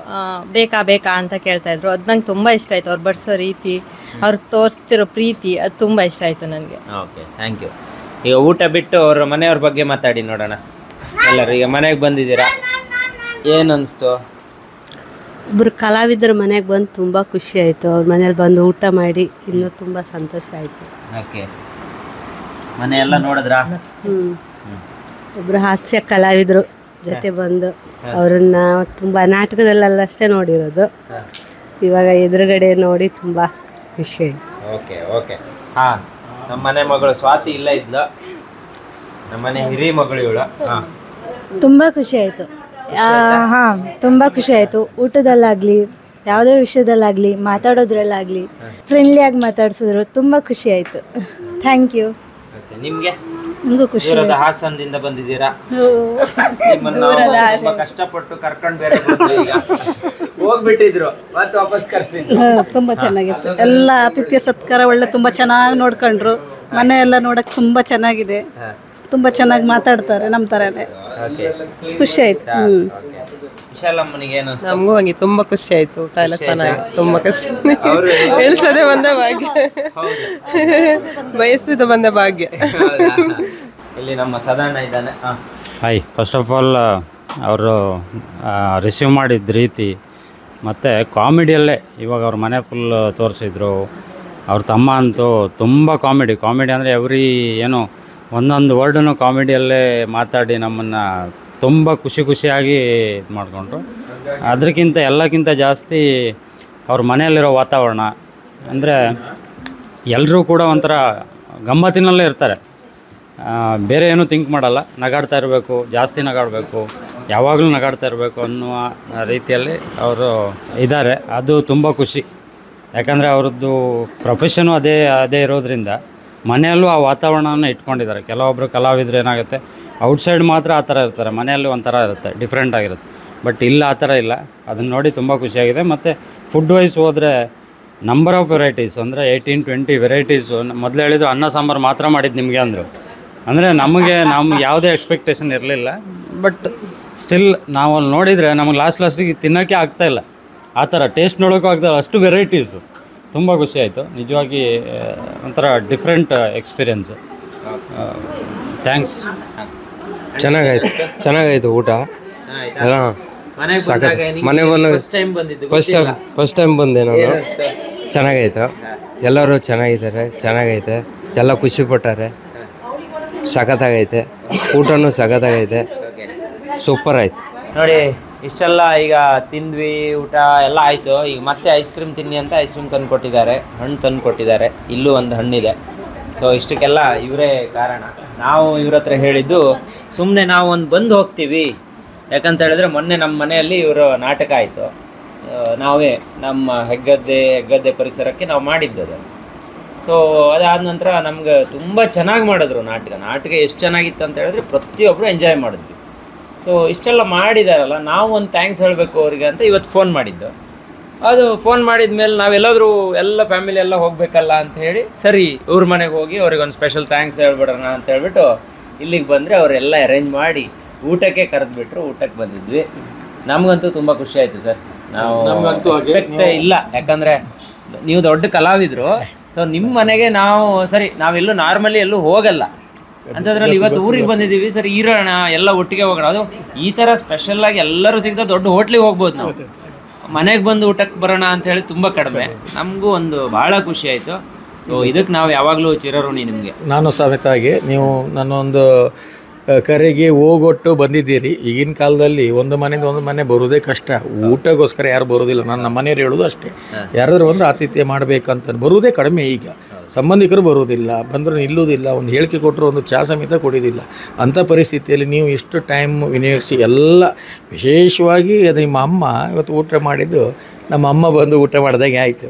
ಬೇಕಾ ಅಂತ ಕೇಳ್ತಾಯಿದ್ರು. ಅದು ನಂಗೆ ತುಂಬ ಇಷ್ಟ ಆಯಿತು. ಅವ್ರು ಬಡಿಸೋ ರೀತಿ, ಅವ್ರು ತೋರಿಸ್ತಿರೋ ಪ್ರೀತಿ, ಅದು ತುಂಬ ಇಷ್ಟ ಆಯಿತು ನನಗೆ. Okay, thank you. ಈಗ ಊಟ ಬಿಟ್ಟು ಅವ್ರ ಮನೆಯವ್ರ ಬಗ್ಗೆ ಮಾತಾಡಿ ನೋಡೋಣ. ಎಲ್ಲರೂ ಈಗ ಮನೆಗೆ ಬಂದಿದ್ದೀರಾ, ಏನು ಅನಿಸ್ತು? ಒಬ್ಬರು ಕಲಾವಿದರು ಮನೆಗೆ ಬಂದು ತುಂಬ ಖುಷಿ ಆಯಿತು. ಅವ್ರ ಮನೇಲಿ ಬಂದು ಊಟ ಮಾಡಿ ಇನ್ನೂ ತುಂಬ ಸಂತೋಷ ಆಯಿತು. ಓಕೆ, ಮನೆಯೆಲ್ಲ ನೋಡಿದ್ರಾ? ಒಬ್ಬರು ಹಾಸ್ಯ ಕಲಾವಿದರು ಜೊತೆ ಬಂದು ಅವ್ರನ್ನ ತುಂಬ ನಾಟಕದಲ್ಲಷ್ಟೇ ನೋಡಿರೋದು, ಇವಾಗ ಎದುರುಗಡೆ ನೋಡಿ ತುಂಬ ಖುಷಿ ಆಯಿತು. Okay okay. ಹಾಂ, ನಮ್ಮ ಮನೆ ಮಗಳು ಸ್ವಾತಿ ಇಲ್ಲ ಇದ್ಲು, ನಮ್ಮ ಮನೆ ಹಿರಿ ಮಗಳು ಇವಳು. ಹಾಂ, ತುಂಬ ಖುಷಿ ಆಯಿತು. ಹಾಂ, ತುಂಬ ಖುಷಿ ಆಯಿತು. ಊಟದಲ್ಲಾಗಲಿ ಯಾವುದೇ ವಿಷಯದಲ್ಲಾಗಲಿ ಮಾತಾಡೋದ್ರಲ್ಲಾಗಲಿ ಫ್ರೆಂಡ್ಲಿಯಾಗಿ ಮಾತಾಡ್ಸಿದ್ರು, ತುಂಬ ಖುಷಿ ಆಯಿತು. Thank you. ನಿಮಗೆ? ನಿಮಗೂ ಖುಷಿ. ಹಾಸನದಿಂದ ಬಂದಿದ್ದೀರಾ? ನಿಮ್ಮನ್ನು ತುಂಬಾ ಕಷ್ಟಪಟ್ಟು ಕರ್ಕೊಂಡು ಬೇರೆ ಈಗ ಹೋಗ್ಬಿಟ್ಟಿದ್ರು, ಮತ್ತೆ ವಾಪಸ್ ಕರ್ಸಿದ್ರು. ತುಂಬ ಚೆನ್ನಾಗಿತ್ತು. ಎಲ್ಲ ಆತಿಥ್ಯ ಸತ್ಕಾರ ಒಳ್ಳೆ ತುಂಬ ಚೆನ್ನಾಗಿ ನೋಡ್ಕೊಂಡ್ರು. ಮನೆ ಎಲ್ಲ ನೋಡಕ್ಕೆ ತುಂಬ ಚೆನ್ನಾಗಿದೆ, ತುಂಬ ಚೆನ್ನಾಗಿ ಮಾತಾಡ್ತಾರೆ ನಮ್ಮ ಥರನೇ. ಖುಷಿ ಆಯ್ತು. ವಿಶಾಲಮ್ಮನಿಗೆ ಏನು ಅನ್ಸ್ತು? ನಮಗೂ ಹಂಗೆ ತುಂಬ ಖುಷಿ ಆಯಿತು. ಊಟ ಎಲ್ಲ ಚೆನ್ನಾಗಿ, ತುಂಬ ಖುಷಿ. ಎಳ್ಸದೆ ಬಂದ ಭಾಗ್ಯ, ಬಯಸ್ತಿದ್ದ ಬಂದ ಭಾಗ್ಯ. ಇಲ್ಲಿ ನಮ್ಮ ಸಾಧಾರಣ ಇದ್ದಾನೆ. ಹಾಯ್, ಫಸ್ಟ್ ಆಫ್ ಆಲ್ ಅವರು ರಿಸೀವ್ ಮಾಡಿದ ರೀತಿ ಮತ್ತು ಕಾಮಿಡಿಯಲ್ಲೇ ಇವಾಗ ಅವ್ರ ಮನೆ ಫುಲ್ ತೋರಿಸಿದ್ರು. ಅವ್ರ ತಮ್ಮ ಅಂತೂ ತುಂಬ ಕಾಮಿಡಿ ಅಂದರೆ ಏನು ಒಂದೊಂದು ವರ್ಡನ್ನು ಕಾಮಿಡಿಯಲ್ಲೇ ಮಾತಾಡಿ ನಮ್ಮನ್ನು ತುಂಬ ಖುಷಿಯಾಗಿ ಇದು ಮಾಡಿಕೊಂಡ್ರು. ಅದಕ್ಕಿಂತ ಎಲ್ಲಕ್ಕಿಂತ ಜಾಸ್ತಿ ಅವ್ರ ಮನೆಯಲ್ಲಿರೋ ವಾತಾವರಣ ಅಂದರೆ ಎಲ್ಲರೂ ಕೂಡ ಒಂಥರ ಗಮ್ಮತ್ತಿನಲ್ಲೇ ಇರ್ತಾರೆ. ಬೇರೆ ಏನೂ ಥಿಂಕ್ ಮಾಡಲ್ಲ, ನಗಾಡ್ತಾ ಇರಬೇಕು, ಜಾಸ್ತಿ ನಗಾಡಬೇಕು, ಯಾವಾಗಲೂ ನಗಾಡ್ತಾ ಇರಬೇಕು ಅನ್ನುವ ರೀತಿಯಲ್ಲಿ ಅವರು ಇದ್ದಾರೆ. ಅದು ತುಂಬ ಖುಷಿ. ಯಾಕಂದರೆ ಅವ್ರದ್ದು ಪ್ರೊಫೆಷನು ಅದೇ ಇರೋದ್ರಿಂದ ಮನೆಯಲ್ಲೂ ಆ ವಾತಾವರಣವನ್ನು ಇಟ್ಕೊಂಡಿದ್ದಾರೆ. ಕೆಲವೊಬ್ಬರು ಕಲಾವಿದರು ಏನಾಗುತ್ತೆ, ಔಟ್ಸೈಡ್ ಮಾತ್ರ ಆ ಥರ ಇರ್ತಾರೆ, ಮನೆಯಲ್ಲಿ ಒಂಥರ ಇರುತ್ತೆ, ಡಿಫ್ರೆಂಟ್ ಆಗಿರುತ್ತೆ. ಬಟ್ ಇಲ್ಲ, ಆ ಥರ ಇಲ್ಲ. ಅದನ್ನು ನೋಡಿ ತುಂಬ ಖುಷಿಯಾಗಿದೆ. ಮತ್ತು ಫುಡ್ ವೈಸ್ ಹೋದರೆ ನಂಬರ್ ಆಫ್ ವೆರೈಟೀಸ್ ಅಂದರೆ 18-20 ವೆರೈಟೀಸು. ಮೊದಲು ಹೇಳಿದ್ರು ಅನ್ನ ಸಾಂಬಾರು ಮಾತ್ರ ಮಾಡಿದ್ದು ನಿಮಗೆ ಅಂದರು. ಅಂದರೆ ನಮಗೆ ಯಾವುದೇ ಎಕ್ಸ್ಪೆಕ್ಟೇಷನ್ ಇರಲಿಲ್ಲ. ಬಟ್ ಸ್ಟಿಲ್ ನಾವು ಅಲ್ಲಿ ನೋಡಿದರೆ ನಮಗೆ ಲಾಸ್ಟಿಗೆ ತಿನ್ನೋಕ್ಕೆ ಆಗ್ತಾಯಿಲ್ಲ, ಆ ಥರ ಟೇಸ್ಟ್ ನೋಡೋಕ್ಕೂ ಆಗ್ತಾಯಿಲ್ಲ, ಅಷ್ಟು ವೆರೈಟೀಸು. ತುಂಬ ಖುಷಿ ಆಯಿತು ನಿಜವಾಗಿ. ಒಂಥರ ಡಿಫ್ರೆಂಟ್ ಎಕ್ಸ್ಪೀರಿಯೆನ್ಸು. ಥ್ಯಾಂಕ್ಸ್. ಚೆನ್ನಾಗಾಯಿತು ಊಟ ಎಲ್ಲ. ಮನೆಗೆ ಬಂದು ಫಸ್ಟ್ ಟೈಮ್ ಬಂದೆ ನಾನು. ಚೆನ್ನಾಗೈತು, ಎಲ್ಲರೂ ಚೆನ್ನಾಗೈತೆ, ಎಲ್ಲ ಖುಷಿಪಟ್ಟಾರೆ. ಸಖತ್ತಾಗೈತೆ, ಊಟನೂ ಸಖತ್ತಾಗೈತೆ, ಸೂಪರ್ ಆಯ್ತು ನೋಡಿ. ಇಷ್ಟೆಲ್ಲ ಈಗ ತಿಂದ್ವಿ, ಊಟ ಎಲ್ಲ ಆಯಿತು. ಈಗ ಮತ್ತೆ ಐಸ್ ಕ್ರೀಮ್ ತಿನ್ನಿ ಅಂತ ಐಸ್ ಕ್ರೀಮ್ ತಂದು ಕೊಟ್ಟಿದ್ದಾರೆ, ಹಣ್ಣು ತಂದು ಕೊಟ್ಟಿದ್ದಾರೆ. ಇಲ್ಲೂ ಒಂದು ಹಣ್ಣಿದೆ. ಸೊ ಇಷ್ಟಕ್ಕೆಲ್ಲ ಇವರೇ ಕಾರಣ. ನಾವು ಇವ್ರ ಹತ್ರ ಹೇಳಿದ್ದು ಸುಮ್ಮನೆ ನಾವು ಒಂದು ಬಂದು ಹೋಗ್ತೀವಿ, ಯಾಕಂತ ಹೇಳಿದ್ರೆ ಮೊನ್ನೆ ನಮ್ಮ ಮನೆಯಲ್ಲಿ ಇವರು ನಾಟಕ ಆಯಿತು. ನಾವೇ ನಮ್ಮ ಹೆಗ್ಗದ್ದೆ ಪರಿಸರಕ್ಕೆ ನಾವು ಮಾಡಿದ್ದದು. ಸೊ ಅದಾದ ನಂತರ ನಮ್ಗೆ ತುಂಬ ಚೆನ್ನಾಗಿ ಮಾಡಿದ್ರು ನಾಟಕ ಎಷ್ಟು ಚೆನ್ನಾಗಿತ್ತು ಅಂತ ಹೇಳಿದ್ರೆ ಪ್ರತಿಯೊಬ್ಬರು ಎಂಜಾಯ್ ಮಾಡಿದ್ವಿ. ಸೊ ಇಷ್ಟೆಲ್ಲ ಮಾಡಿದಾರಲ್ಲ, ನಾವು ಒಂದು ಥ್ಯಾಂಕ್ಸ್ ಹೇಳಬೇಕು ಅವರಿಗೆ ಅಂತ ಇವತ್ತು ಫೋನ್ ಮಾಡಿದ್ದು. ಅದು ಫೋನ್ ಮಾಡಿದ ಮೇಲೆ ನಾವೆಲ್ಲಾದರೂ ಎಲ್ಲ ಫ್ಯಾಮಿಲಿ ಎಲ್ಲ ಹೋಗಬೇಕಲ್ಲ ಅಂತ ಹೇಳಿ, ಸರಿ ಇವ್ರ ಮನೆಗೆ ಹೋಗಿ ಅವ್ರಿಗೊಂದು ಸ್ಪೆಷಲ್ ಥ್ಯಾಂಕ್ಸ್ ಹೇಳ್ಬಿಡೋಣ ಅಂತ ಹೇಳ್ಬಿಟ್ಟು ಇಲ್ಲಿಗೆ ಬಂದರೆ ಅವರೆಲ್ಲ ಅರೇಂಜ್ ಮಾಡಿ ಊಟಕ್ಕೆ ಕರೆದ್ಬಿಟ್ರು. ಊಟಕ್ಕೆ ಬಂದಿದ್ವಿ. ನಮಗಂತೂ ತುಂಬ ಖುಷಿ ಆಯಿತು ಸರ್. ನಾವು ಎಕ್ಸ್ಪೆಕ್ಟ್ ಇಲ್ಲ, ಯಾಕಂದರೆ ನೀವು ದೊಡ್ಡ ಕಲಾವಿದರು. ಸೊ ನಿಮ್ಮ ಮನೆಗೆ ನಾವೆಲ್ಲೂ ನಾರ್ಮಲಿ ಎಲ್ಲೂ ಹೋಗಲ್ಲ ಅಂಥದ್ರಲ್ಲಿ ಇವತ್ತು ಊರಿಗೆ ಬಂದಿದ್ದೀವಿ. ಸರಿ ಇರೋಣ, ಎಲ್ಲ ಒಟ್ಟಿಗೆ ಹೋಗೋಣ. ಅದು ಈ ಥರ ಸ್ಪೆಷಲ್ಲಾಗಿ ಎಲ್ಲರೂ ಸಿಗ್ತಾ ದೊಡ್ಡ ಹೋಟ್ಲಿಗೆ ಹೋಗ್ಬೋದು. ನಾವು ಮನೆಗೆ ಬಂದು ಊಟಕ್ಕೆ ಬರೋಣ ಅಂತ ಹೇಳಿ ತುಂಬ ಕಡಿಮೆ. ನಮಗೂ ಒಂದು ಭಾಳ ಖುಷಿ ಆಯಿತು. ಸೊ ಇದಕ್ಕೆ ನಾವು ಯಾವಾಗಲೂ ಚಿರಋಣಿ ನಿಮಗೆ. ನಾನು ಸಮೇತಾಗಿ ನೀವು ನನ್ನೊಂದು ಕರೆಗೆ ಹೋಗೊಟ್ಟು ಬಂದಿದ್ದೀರಿ. ಈಗಿನ ಕಾಲದಲ್ಲಿ ಒಂದು ಮನೆಯಿಂದ ಒಂದು ಮನೆ ಬರೋದೇ ಕಷ್ಟ. ಊಟಕ್ಕೋಸ್ಕರ ಯಾರು ಬರೋದಿಲ್ಲ. ನಮ್ಮ ಮನೆಯವ್ರು ಹೇಳೋದು ಅಷ್ಟೇ, ಯಾರಾದರೂ ಒಂದು ಆತಿಥ್ಯ ಮಾಡಬೇಕಂತ ಬರೋದೇ ಕಡಿಮೆ. ಈಗ ಸಂಬಂಧಿಕರು ಬರೋದಿಲ್ಲ, ಬಂದರೂ ನಿಲ್ಲೋದಿಲ್ಲ, ಒಂದು ಹೇಳಿಕೆ ಕೊಟ್ಟರು ಒಂದು ಚಾ ಸಮೇತ ಕೊಡೋದಿಲ್ಲ. ಅಂಥ ಪರಿಸ್ಥಿತಿಯಲ್ಲಿ ನೀವು ಎಷ್ಟು ಟೈಮ್ ವಿನಿಯೋಗಿಸಿ ಎಲ್ಲ, ವಿಶೇಷವಾಗಿ ಅದು ನಿಮ್ಮ ಅಮ್ಮ ಇವತ್ತು ಊಟ ಮಾಡಿದ್ದು ನಮ್ಮ ಅಮ್ಮ ಬಂದು ಊಟ ಮಾಡಿದಾಗೆ ಆಯಿತು.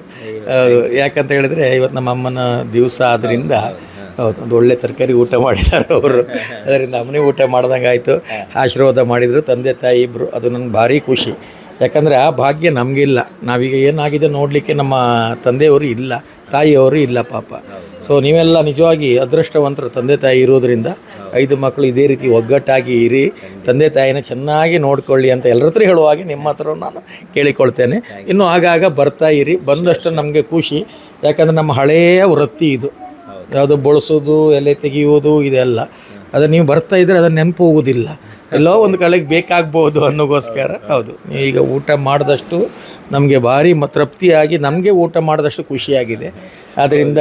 ಯಾಕಂತ ಹೇಳಿದ್ರೆ ಇವತ್ತು ನಮ್ಮ ಅಮ್ಮನ ದಿವಸ ಆದ್ದರಿಂದ ಒಂದು ಒಳ್ಳೆ ತರಕಾರಿ ಊಟ ಮಾಡಿದ್ದಾರೆ ಅವರು. ಅದರಿಂದ ಅಮ್ಮನೇ ಊಟ ಮಾಡ್ದಂಗೆ ಆಯಿತು. ಆಶೀರ್ವಾದ ಮಾಡಿದರು ತಂದೆ ತಾಯಿ ಇಬ್ಬರು. ಅದು ನನಗೆ ಭಾರಿ ಖುಷಿ. ಯಾಕಂದರೆ ಆ ಭಾಗ್ಯ ನಮಗಿಲ್ಲ. ನಾವೀಗ ಏನಾಗಿದೆ ನೋಡಲಿಕ್ಕೆ ನಮ್ಮ ತಂದೆಯವರು ಇಲ್ಲ, ತಾಯಿಯವರು ಇಲ್ಲ ಪಾಪ. ಸೊ ನೀವೆಲ್ಲ ನಿಜವಾಗಿ ಅದೃಷ್ಟವಂತರು ತಂದೆ ತಾಯಿ ಇರೋದರಿಂದ 5 ಮಕ್ಕಳು ಇದೇ ರೀತಿ ಒಗ್ಗಟ್ಟಾಗಿ ಇರಿ, ತಂದೆ ತಾಯಿನ ಚೆನ್ನಾಗಿ ನೋಡ್ಕೊಳ್ಳಿ ಅಂತ ಎಲ್ಲರ ಹತ್ರ ಹೇಳುವಾಗೆ ನಿಮ್ಮ ಹತ್ರ ನಾನು ಕೇಳಿಕೊಳ್ತೇನೆ. ಇನ್ನು ಆಗಾಗ ಬರ್ತಾ ಇರಿ, ಬಂದಷ್ಟು ನಮಗೆ ಖುಷಿ. ಯಾಕಂದರೆ ನಮ್ಮ ಹಳೆಯ ವೃತ್ತಿ ಇದು, ಯಾವುದು ಬಳಸೋದು, ಎಲೆ ತೆಗೆಯುವುದು ಇದೆಲ್ಲ. ಅದು ನೀವು ಬರ್ತಾ ಇದ್ದರೆ ಅದನ್ನು ನೆನಪು ಹೋಗೋದಿಲ್ಲ, ಎಲ್ಲೋ ಒಂದು ಕಡೆಗೆ ಬೇಕಾಗ್ಬೋದು ಅನ್ನೋಗೋಸ್ಕರ. ಹೌದು, ಈಗ ಊಟ ಮಾಡಿದಷ್ಟು ನಮಗೆ ಭಾರಿ ತೃಪ್ತಿಯಾಗಿ ನಮಗೆ ಊಟ ಮಾಡಿದಷ್ಟು ಖುಷಿಯಾಗಿದೆ. ಆದ್ದರಿಂದ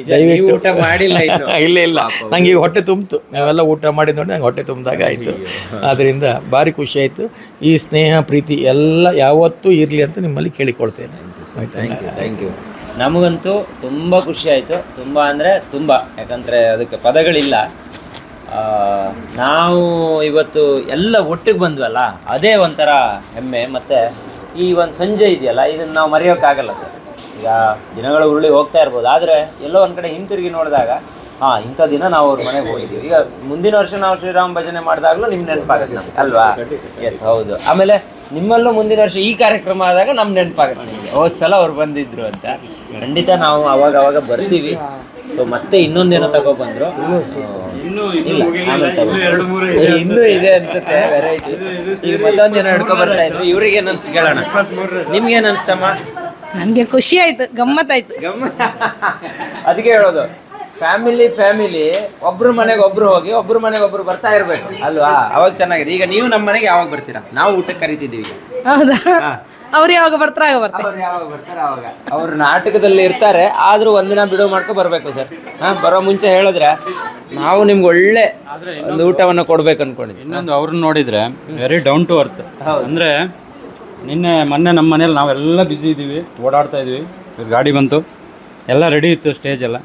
ದಯವಿಟ್ಟು ಊಟ ಮಾಡಿಲ್ಲ ಇಲ್ಲ ನಂಗೆ ಈಗ ಹೊಟ್ಟೆ ತುಂಬಿತು. ನೀವೆಲ್ಲ ಊಟ ಮಾಡಿದ ನೋಡಿ ನಂಗೆ ಹೊಟ್ಟೆ ತುಂಬಿದಾಗ ಆಯಿತು. ಆದ್ದರಿಂದ ಭಾರಿ ಖುಷಿ ಆಯಿತು. ಈ ಸ್ನೇಹ ಪ್ರೀತಿ ಎಲ್ಲ ಯಾವತ್ತೂ ಇರಲಿ ಅಂತ ನಿಮ್ಮಲ್ಲಿ ಕೇಳಿಕೊಳ್ತೇನೆ. Thank you. ನಮಗಂತೂ ತುಂಬ ಖುಷಿ ಆಯಿತು, ತುಂಬ ಅಂದರೆ ತುಂಬ. ಯಾಕಂದರೆ ಅದಕ್ಕೆ ಪದಗಳಿಲ್ಲ. ನಾವು ಇವತ್ತು ಎಲ್ಲ ಒಟ್ಟಿಗೆ ಬಂದ್ವಲ್ಲ, ಅದೇ ಒಂಥರ ಹೆಮ್ಮೆ. ಮತ್ತು ಈ ಒಂದು ಸಂಜೆ ಇದೆಯಲ್ಲ, ಇದನ್ನು ನಾವು ಮರೆಯೋಕ್ಕಾಗಲ್ಲ ಸರ್. ಈಗ ದಿನಗಳು ಉರುಳಿ ಹೋಗ್ತಾ ಇರ್ಬೋದು, ಆದರೆ ಎಲ್ಲೋ ಒಂದು ಕಡೆ ಹಿಂತಿರುಗಿ ನೋಡಿದಾಗ ಇಂಥ ದಿನ ನಾವು ಅವ್ರ ಮನೆಗೆ ಹೋಗಿದ್ದೀವಿ. ಈಗ ಮುಂದಿನ ವರ್ಷ ನಾವು ಶ್ರೀರಾಮ ಭಜನೆ ಮಾಡಿದಾಗಲೂ ನಿಮ್ಮ ನೆನಪಾಗುತ್ತೆ ನಮ್ಗೆ ಅಲ್ವಾ? ಎಸ್, ಹೌದು. ಆಮೇಲೆ ನಿಮ್ಮಲ್ಲೂ ಮುಂದಿನ ವರ್ಷ ಈ ಕಾರ್ಯಕ್ರಮ ಆದಾಗ ನಮ್ಮ ನೆನಪಾಗುತ್ತೆ ನಿಮಗೆ, ಹೋದ ಸಲ ಅವ್ರು ಬಂದಿದ್ರು ಅಂತ. ಖಂಡಿತ ನಾವು ಅವಾಗ ಬರ್ತೀವಿ. ಸೊ ಮತ್ತೆ ಇನ್ನೊಂದೇನೋ ತಗೊಬಂದ್ರು, ಇನ್ನೂ ಇದೆ ಅನ್ಸುತ್ತೆ ವೆರೈಟಿ. ಈಗ ಮತ್ತೊಂದೇನೋ ಹಿಡ್ಕೊ ಬರ್ತಾ ಇದ್ರು. ಇವ್ರಿಗೆ ಏನು ಅನ್ಸ್ತು ಕೇಳೋಣ. ನಿಮ್ಗೇನು ಅನ್ಸ್ತಮ್ಮ? ನನಗೆ ಖುಷಿ ಆಯ್ತು, ಗಮ್ಮತ್ತಾಯ್ತು. ಅದಕ್ಕೆ ಹೇಳೋದು, ಫ್ಯಾಮಿಲಿ ಒಬ್ರು ಮನೆಗೆ ಒಬ್ರು ಹೋಗಿ ಒಬ್ರು ಮನೆಗೆ ಒಬ್ರು ಬರ್ತಾ ಇರ್ಬೇಕು ಅಲ್ವಾ? ಅವಾಗ ಚೆನ್ನಾಗಿದೆ. ಈಗ ನೀವು ನಮ್ಮ ಮನೆಗೆ ಯಾವಾಗ ಬರ್ತೀರಾ? ನಾವು ಊಟಕ್ಕೆ ಕರಿತಿದ್ದೀವಿ. ಹೌದಾ? ಅವ್ರು ಯಾವಾಗ ಬರ್ತಾರೆ ಅವಾಗ. ಅವ್ರು ನಾಟಕದಲ್ಲಿ ಇರ್ತಾರೆ, ಆದ್ರೂ ಒಂದಿನ ಬಿಡುವು ಮಾಡ್ಕೊ ಬರ್ಬೇಕು ಸರ್. ಬರೋ ಮುಂಚೆ ಹೇಳಿದ್ರೆ ನಾವು ನಿಮ್ಗೆ ಒಳ್ಳೆ ಒಂದು ಊಟವನ್ನು ಕೊಡ್ಬೇಕು ಅನ್ಕೊಂಡಿದ್ವಿ. ಇನ್ನೊಂದು ಅವ್ರನ್ನ ನೋಡಿದ್ರೆ ವೆರಿ ಡೌನ್ ಟು ಅರ್ತ್. ಅಂದರೆ ಮೊನ್ನೆ ನಮ್ಮ ಮನೇಲಿ ನಾವೆಲ್ಲ ಬ್ಯುಸಿ ಇದ್ದೀವಿ, ಓಡಾಡ್ತಾ ಇದ್ವಿ. ಗಾಡಿ ಬಂತು, ಎಲ್ಲ ರೆಡಿ ಇತ್ತು, ಸ್ಟೇಜ್ ಎಲ್ಲ.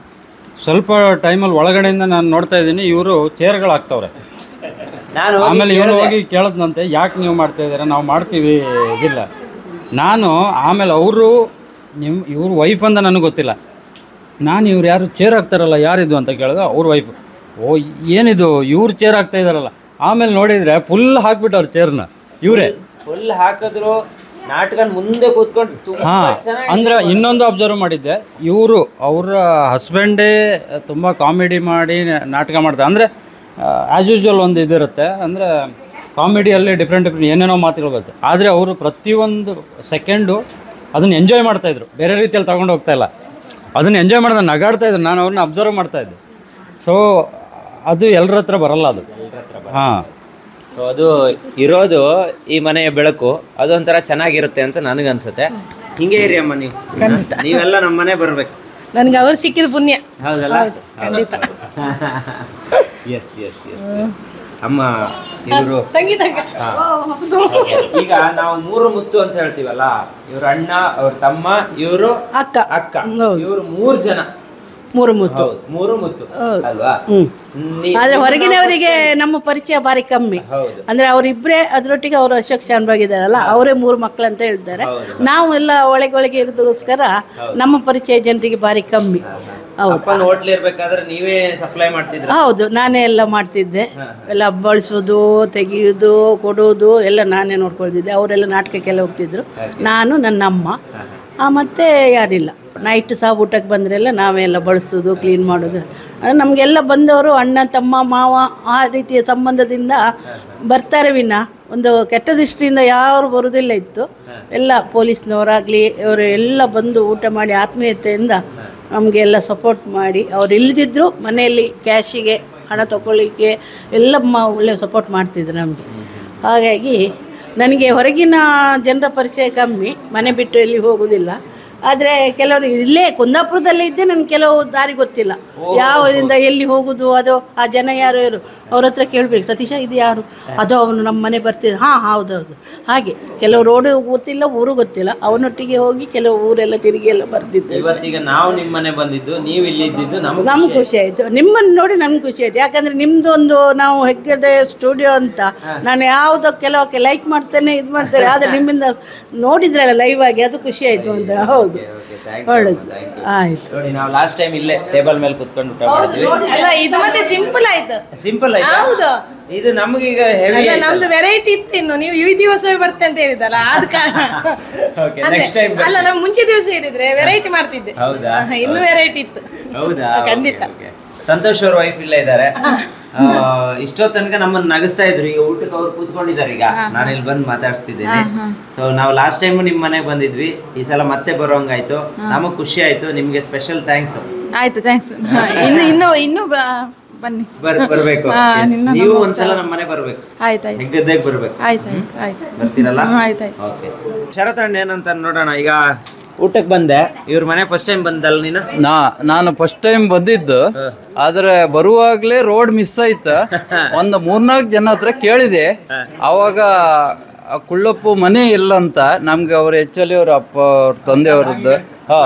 ಸ್ವಲ್ಪ ಟೈಮಲ್ಲಿ ಒಳಗಡೆಯಿಂದ ನಾನು ನೋಡ್ತಾ ಇದ್ದೀನಿ, ಇವರು ಚೇರ್ಗಳು ಹಾಕ್ತವ್ರೆ. ಆಮೇಲೆ ಇವರು ಹೋಗಿ ಕೇಳದ್ನಂತೆ, ಯಾಕೆ ನೀವು ಮಾಡ್ತಾ ಇದ್ದೀರಾ? ನಾವು ಮಾಡ್ತೀವಿ, ಇದಿಲ್ಲ. ನಾನು ಆಮೇಲೆ ಇವ್ರ ವೈಫ್ ಅಂತ ನನಗೆ ಗೊತ್ತಿಲ್ಲ. ನಾನು ಇವ್ರು ಯಾರು ಚೇರ್ ಹಾಕ್ತಾರಲ್ಲ, ಯಾರಿದು ಅಂತ ಕೇಳಿದ್ರೆ ಅವ್ರ ವೈಫ್. ಓ, ಏನಿದು ಇವ್ರು ಚೇರ್ ಹಾಕ್ತಾ ಇದ್ದಾರಲ್ಲ. ಆಮೇಲೆ ನೋಡಿದರೆ ಫುಲ್ ಹಾಕ್ಬಿಟ್ಟವ್ರು ಚೇರ್ನ ಇವರೇ. ಫುಲ್ ಹಾಕಿದ್ರು, ನಾಟಕ ಮುಂದೆ ಕೂತ್ಕೊಂಡು. ಅಂದರೆ ಇನ್ನೊಂದು ಅಬ್ಸರ್ವ್ ಮಾಡಿದ್ದೆ, ಅವರ ಹಸ್ಬೆಂಡೇ ತುಂಬ ಕಾಮಿಡಿ ಮಾಡಿ ನಾಟಕ ಮಾಡ್ತಾರೆ. ಅಂದರೆ ಆ್ಯಸ್ ಯೂಶ್ವಲ್ ಒಂದು ಇದಿರುತ್ತೆ, ಅಂದರೆ ಕಾಮಿಡಿಯಲ್ಲಿ ಡಿಫ್ರೆಂಟ್ ಏನೇನೋ ಮಾತುಗಳು ಬರುತ್ತೆ. ಆದರೆ ಅವರು ಪ್ರತಿಯೊಂದು ಸೆಕೆಂಡು ಅದನ್ನು ಎಂಜಾಯ್ ಮಾಡ್ತಾಯಿದ್ರು, ಬೇರೆ ರೀತಿಯಲ್ಲಿ ತಗೊಂಡು ಹೋಗ್ತಾಯಿಲ್ಲ. ಅದನ್ನು ಎಂಜಾಯ್ ಮಾಡಿದ ನಗಾಡ್ತಾಯಿದ್ರು. ನಾನು ಅವ್ರನ್ನ ಅಬ್ಸರ್ವ್ ಮಾಡ್ತಾಯಿದ್ದೆ. ಸೊ ಅದು ಎಲ್ಲರ ಹತ್ರ ಬರಲ್ಲ ಅದು. ಅದು ಇರೋದು ಈ ಮನೆಯ ಬೆಳಕು, ಅದೊಂಥರ ಚೆನ್ನಾಗಿರುತ್ತೆ ಅಂತ ನನಗನ್ಸುತ್ತೆ. ಹಿಂಗೆ ಇರಿ ಅಮ್ಮ, ನೀವೆಲ್ಲ ನಮ್ಮ ಮನೆ ಬರ್ಬೇಕು. ನನಗೆ ಅವ್ರು ಸಿಕ್ಕಿದ ಪುಣ್ಯ. ಹೌದಲ್ಲ? ಖಂಡಿತ. ಎಸ್ ಅಮ್ಮ, ಇವರು ಸಂಗೀತ. ಈಗ ನಾವು 3 ಮುತ್ತು ಅಂತ ಹೇಳ್ತೀವಲ್ಲ, ಇವ್ರ ಅಣ್ಣ, ಅವ್ರ ತಮ್ಮ, ಇವರು ಅಕ್ಕ, ಇವರು 3 ಜನ. 3 ಮುತ್ತು. 3 ಮುತ್ತು ಅಲ್ವಾ? ಆದ್ರೆ ಹೊರಗಿನವರಿಗೆ ನಮ್ಮ ಪರಿಚಯ ಬಾರಿ ಕಮ್ಮಿ. ಅಂದ್ರೆ ಅವರಿಬ್ಬರೇ ಅದರೊಟ್ಟಿಗೆ ಅವರು ಅಶೋಕ್ ಶಾನ್ಭಾಗ್ ಇದ್ದಾರಲ್ಲ, ಅವರೇ 3 ಮಕ್ಕಳು ಅಂತ ಹೇಳ್ತಾರೆ. ನಾವು ಎಲ್ಲ ಒಳಗೊಳಗೆ ಇರೋದಕ್ಕೋಸ್ಕರ ನಮ್ಮ ಪರಿಚಯ ಜನರಿಗೆ ಬಾರಿ ಕಮ್ಮಿ. ಹೋಟ್ಲ್ ಇರ್ಬೇಕಾದ್ರೆ ನೀವೇ ಸಪ್ಲೈ ಮಾಡ್ತಿದ್ರಿ? ಹೌದು, ನಾನೇ ಎಲ್ಲ ಮಾಡ್ತಿದ್ದೆ. ಎಲ್ಲ ಬಳಸೋದು, ತೆಗೆಯೋದು, ಕೊಡೋದು ಎಲ್ಲ ನಾನೇ ನೋಡ್ಕೊಳ್ತಿದ್ದೆ. ಅವರೆಲ್ಲ ನಾಟಕಕ್ಕೆಲ್ಲ ಹೋಗ್ತಿದ್ರು, ನಾನು ನನ್ನ ಅಮ್ಮ. ಮತ್ತು ಯಾರಿಲ್ಲ. ನೈಟ್ ಸಹ ಊಟಕ್ಕೆ ಬಂದರೆಲ್ಲ ನಾವೇ ಎಲ್ಲ ಬಳಸೋದು, ಕ್ಲೀನ್ ಮಾಡೋದು. ನಮಗೆಲ್ಲ ಬಂದವರು ಅಣ್ಣ, ತಮ್ಮ, ಮಾವ ಆ ರೀತಿಯ ಸಂಬಂಧದಿಂದ ಬರ್ತಾರೆ ವಿನ ಒಂದು ಕೆಟ್ಟ ದೃಷ್ಟಿಯಿಂದ ಯಾರು ಬರೋದಿಲ್ಲ ಇತ್ತು. ಎಲ್ಲ ಪೊಲೀಸ್ನವರಾಗಲಿ ಅವರು ಎಲ್ಲ ಬಂದು ಊಟ ಮಾಡಿ ಆತ್ಮೀಯತೆಯಿಂದ ನಮಗೆಲ್ಲ ಸಪೋರ್ಟ್ ಮಾಡಿ, ಅವ್ರು ಇಲ್ಲದಿದ್ದರೂ ಮನೆಯಲ್ಲಿ ಕ್ಯಾಶಿಗೆ ಹಣ ತಗೊಳ್ಳಿಕ್ಕೆ ಎಲ್ಲ ಒಳ್ಳೆ ಸಪೋರ್ಟ್ ಮಾಡ್ತಿದ್ರು ನಮಗೆ. ಹಾಗಾಗಿ ನನಗೆ ಹೊರಗಿನ ಜನರ ಪರಿಚಯ ಕಮ್ಮಿ, ಮನೆ ಬಿಟ್ಟು ಎಲ್ಲಿ ಹೋಗೋದಿಲ್ಲ. ಆದರೆ ಕೆಲವರು ಇಲ್ಲೇ ಕುಂದಾಪುರದಲ್ಲೇ ಇದ್ದೆ, ನನಗೆ ಕೆಲವು ದಾರಿ ಗೊತ್ತಿಲ್ಲ, ಯಾವರಿಂದ ಎಲ್ಲಿ ಹೋಗೋದು, ಅದು ಆ ಜನ ಯಾರು ಅವ್ರ ಹತ್ರ ಕೇಳಬೇಕು. ಸತೀಶ ಇದು ಯಾರು? ಅದು ಅವನು ನಮ್ಮ ಮನೆ ಬರ್ತಿದ್ದ. ಹೌದೌದು. ಹಾಗೆ ಕೆಲವು ರೋಡು ಗೊತ್ತಿಲ್ಲ, ಊರು ಗೊತ್ತಿಲ್ಲ, ಅವನೊಟ್ಟಿಗೆ ಹೋಗಿ ಕೆಲವು ಊರೆಲ್ಲ ತಿರುಗಿ ಎಲ್ಲ ಬರ್ತಿದ್ದೆ. ಈಗ ನಾವು ನಿಮ್ಮ ಮನೆ ಬಂದಿದ್ದು, ನೀವು ಇಲ್ಲಿ ಇದ್ದಿದ್ದು ನಮ್ಗೆ ಖುಷಿ ಆಯಿತು. ನಿಮ್ಮನ್ನು ನೋಡಿ ನಮ್ಗೆ ಖುಷಿ ಆಯಿತು. ಯಾಕಂದರೆ ನಿಮ್ಮದು ಒಂದು ನಾವು ಹೆಗ್ಗಡೆ ಸ್ಟುಡಿಯೋ ಅಂತ ನಾನು ಯಾವುದೋ ಕೆಲವಕ್ಕೆ ಲೈಕ್ ಮಾಡ್ತೇನೆ, ಇದು ಮಾಡ್ತೇನೆ. ಆದರೆ ನಿಮ್ಮಿಂದ ನೋಡಿದ್ರಲ್ಲ ಲೈವ್ ಆಗಿ, ಅದು ಖುಷಿ ಆಯಿತು ಅಂತ. ಹೌದು. ಹೌದು ಒಳ್ಳೇದು ಆಯ್ತು. ನೋಡಿ ನಾವು ಲಾಸ್ಟ್ ಟೈಮ್ ಇಲ್ಲೇ ಟೇಬಲ್ ಮೇಲೆ ಕುತ್ಕೊಂಡು ಊಟ ಮಾಡಿದ್ವಿ. ಅಲ್ಲ ಇದು ಮತ್ತೆ ಸಿಂಪಲ್ ಆಯ್ತು. ಸಿಂಪಲ್ ಆಯ್ತು. ಹೌದು. ಇದು ನಮ್ಗೆ ಈಗ ಹೆವಿ. ನಮ್ದು ವೆರೈಟಿ ಇತ್ತು. ಇನ್ನು ನೀವು ಈ ದಿವಸ ಬರ್ತೆ ಅಂತ ಹೇಳಿದಲ್ಲ ಆದ ಕಾರಣ. ನೆಕ್ಸ್ಟ್ ಟೈಮ್ ಅಲ್ಲ ನಾವು ಮುಂಚೆ ದಿವಸ ಹೇಳಿದ್ರೆ ವೆರೈಟಿ ಮಾಡ್ತಿದ್ದೆ. ಹೌದಾ? ಇನ್ನು ವೆರೈಟಿ ಇತ್ತು. ಹೌದಾ? ಖಂಡಿತ. ಸಂತೋಷ್ ಅವ್ರ ವೈಫ್ ಇಲ್ಲ ಇದ್ದಾರೆ. ಇಷ್ಟೋ ತನಕ ನಮ್ಮನ್ನ ನಗಿಸ್ತಾ ಇದ್ರು. ಈಗ ಊಟಕ್ಕೆ ಅವ್ರು ಕೂತ್ಕೊಂಡಿದ್ದಾರೆ. ಈಗ ನಾನು ಇಲ್ಲಿ ಬಂದು ಮಾತಾಡ್ಸ್ತಿದ್ದೀನಿ. ಸೊ ನಾವು ಲಾಸ್ಟ್ ಟೈಮ್ ನಿಮ್ ಮನೆಗೆ ಬಂದಿದ್ವಿ. ಈ ಸಲ ಮತ್ತೆ ಬರೋಂಗಾಯ್ತು. ನಮಗ್ ಖುಷಿ ಆಯ್ತು. ನಿಮ್ಗೆ ಸ್ಪೆಷಲ್ ಥ್ಯಾಂಕ್ಸ್. ಆಯ್ತು, ಥ್ಯಾಂಕ್ಸ್. ಇನ್ನು ಬನ್ನಿ, ಬರ್ಬೇಕು. ನೀವು ಒಂದ್ಸಲ ನಮ್ಮ ಮನೆ ಬರ್ಬೇಕು. ಆಯ್ತಾಯ್ತು, ಹೆಗ್ಗದ್ದೆಗೆ ಬರ್ಬೇಕು. ಆಯ್ತು ಬರ್ತೀರಲ್ಲ? ಆಯ್ತಾಯ್ತು. ಓಕೆ. ಶರತಣ್ಣ ಏನಂತ ನೋಡೋಣ. ಈಗ ಊಟಕ್ಕೆ ಬಂದೆ. ಇವ್ರ ಮನೆ ಫಸ್ಟ್ ಟೈಮ್ ಬಂದಲ್ಲ ನೀನು? ನಾನು ಫಸ್ಟ್ ಟೈಮ್ ಬಂದಿದ್ದು, ಆದ್ರೆ ಬರುವಾಗ್ಲೇ ರೋಡ್ ಮಿಸ್ ಆಯ್ತು. ಒಂದು 3-4 ಜನ ಹತ್ರ ಕೇಳಿದೆ. ಅವಾಗ ಕುಳ್ಳಪ್ಪು ಮನೆ ಇಲ್ಲ ಅಂತ ನಮ್ಗೆ ಅವ್ರು ಆಕ್ಚುಲಿ ಅವ್ರ ಅಪ್ಪ ಅವ್ರ ತಂದೆಯವ್ರದ್ದು.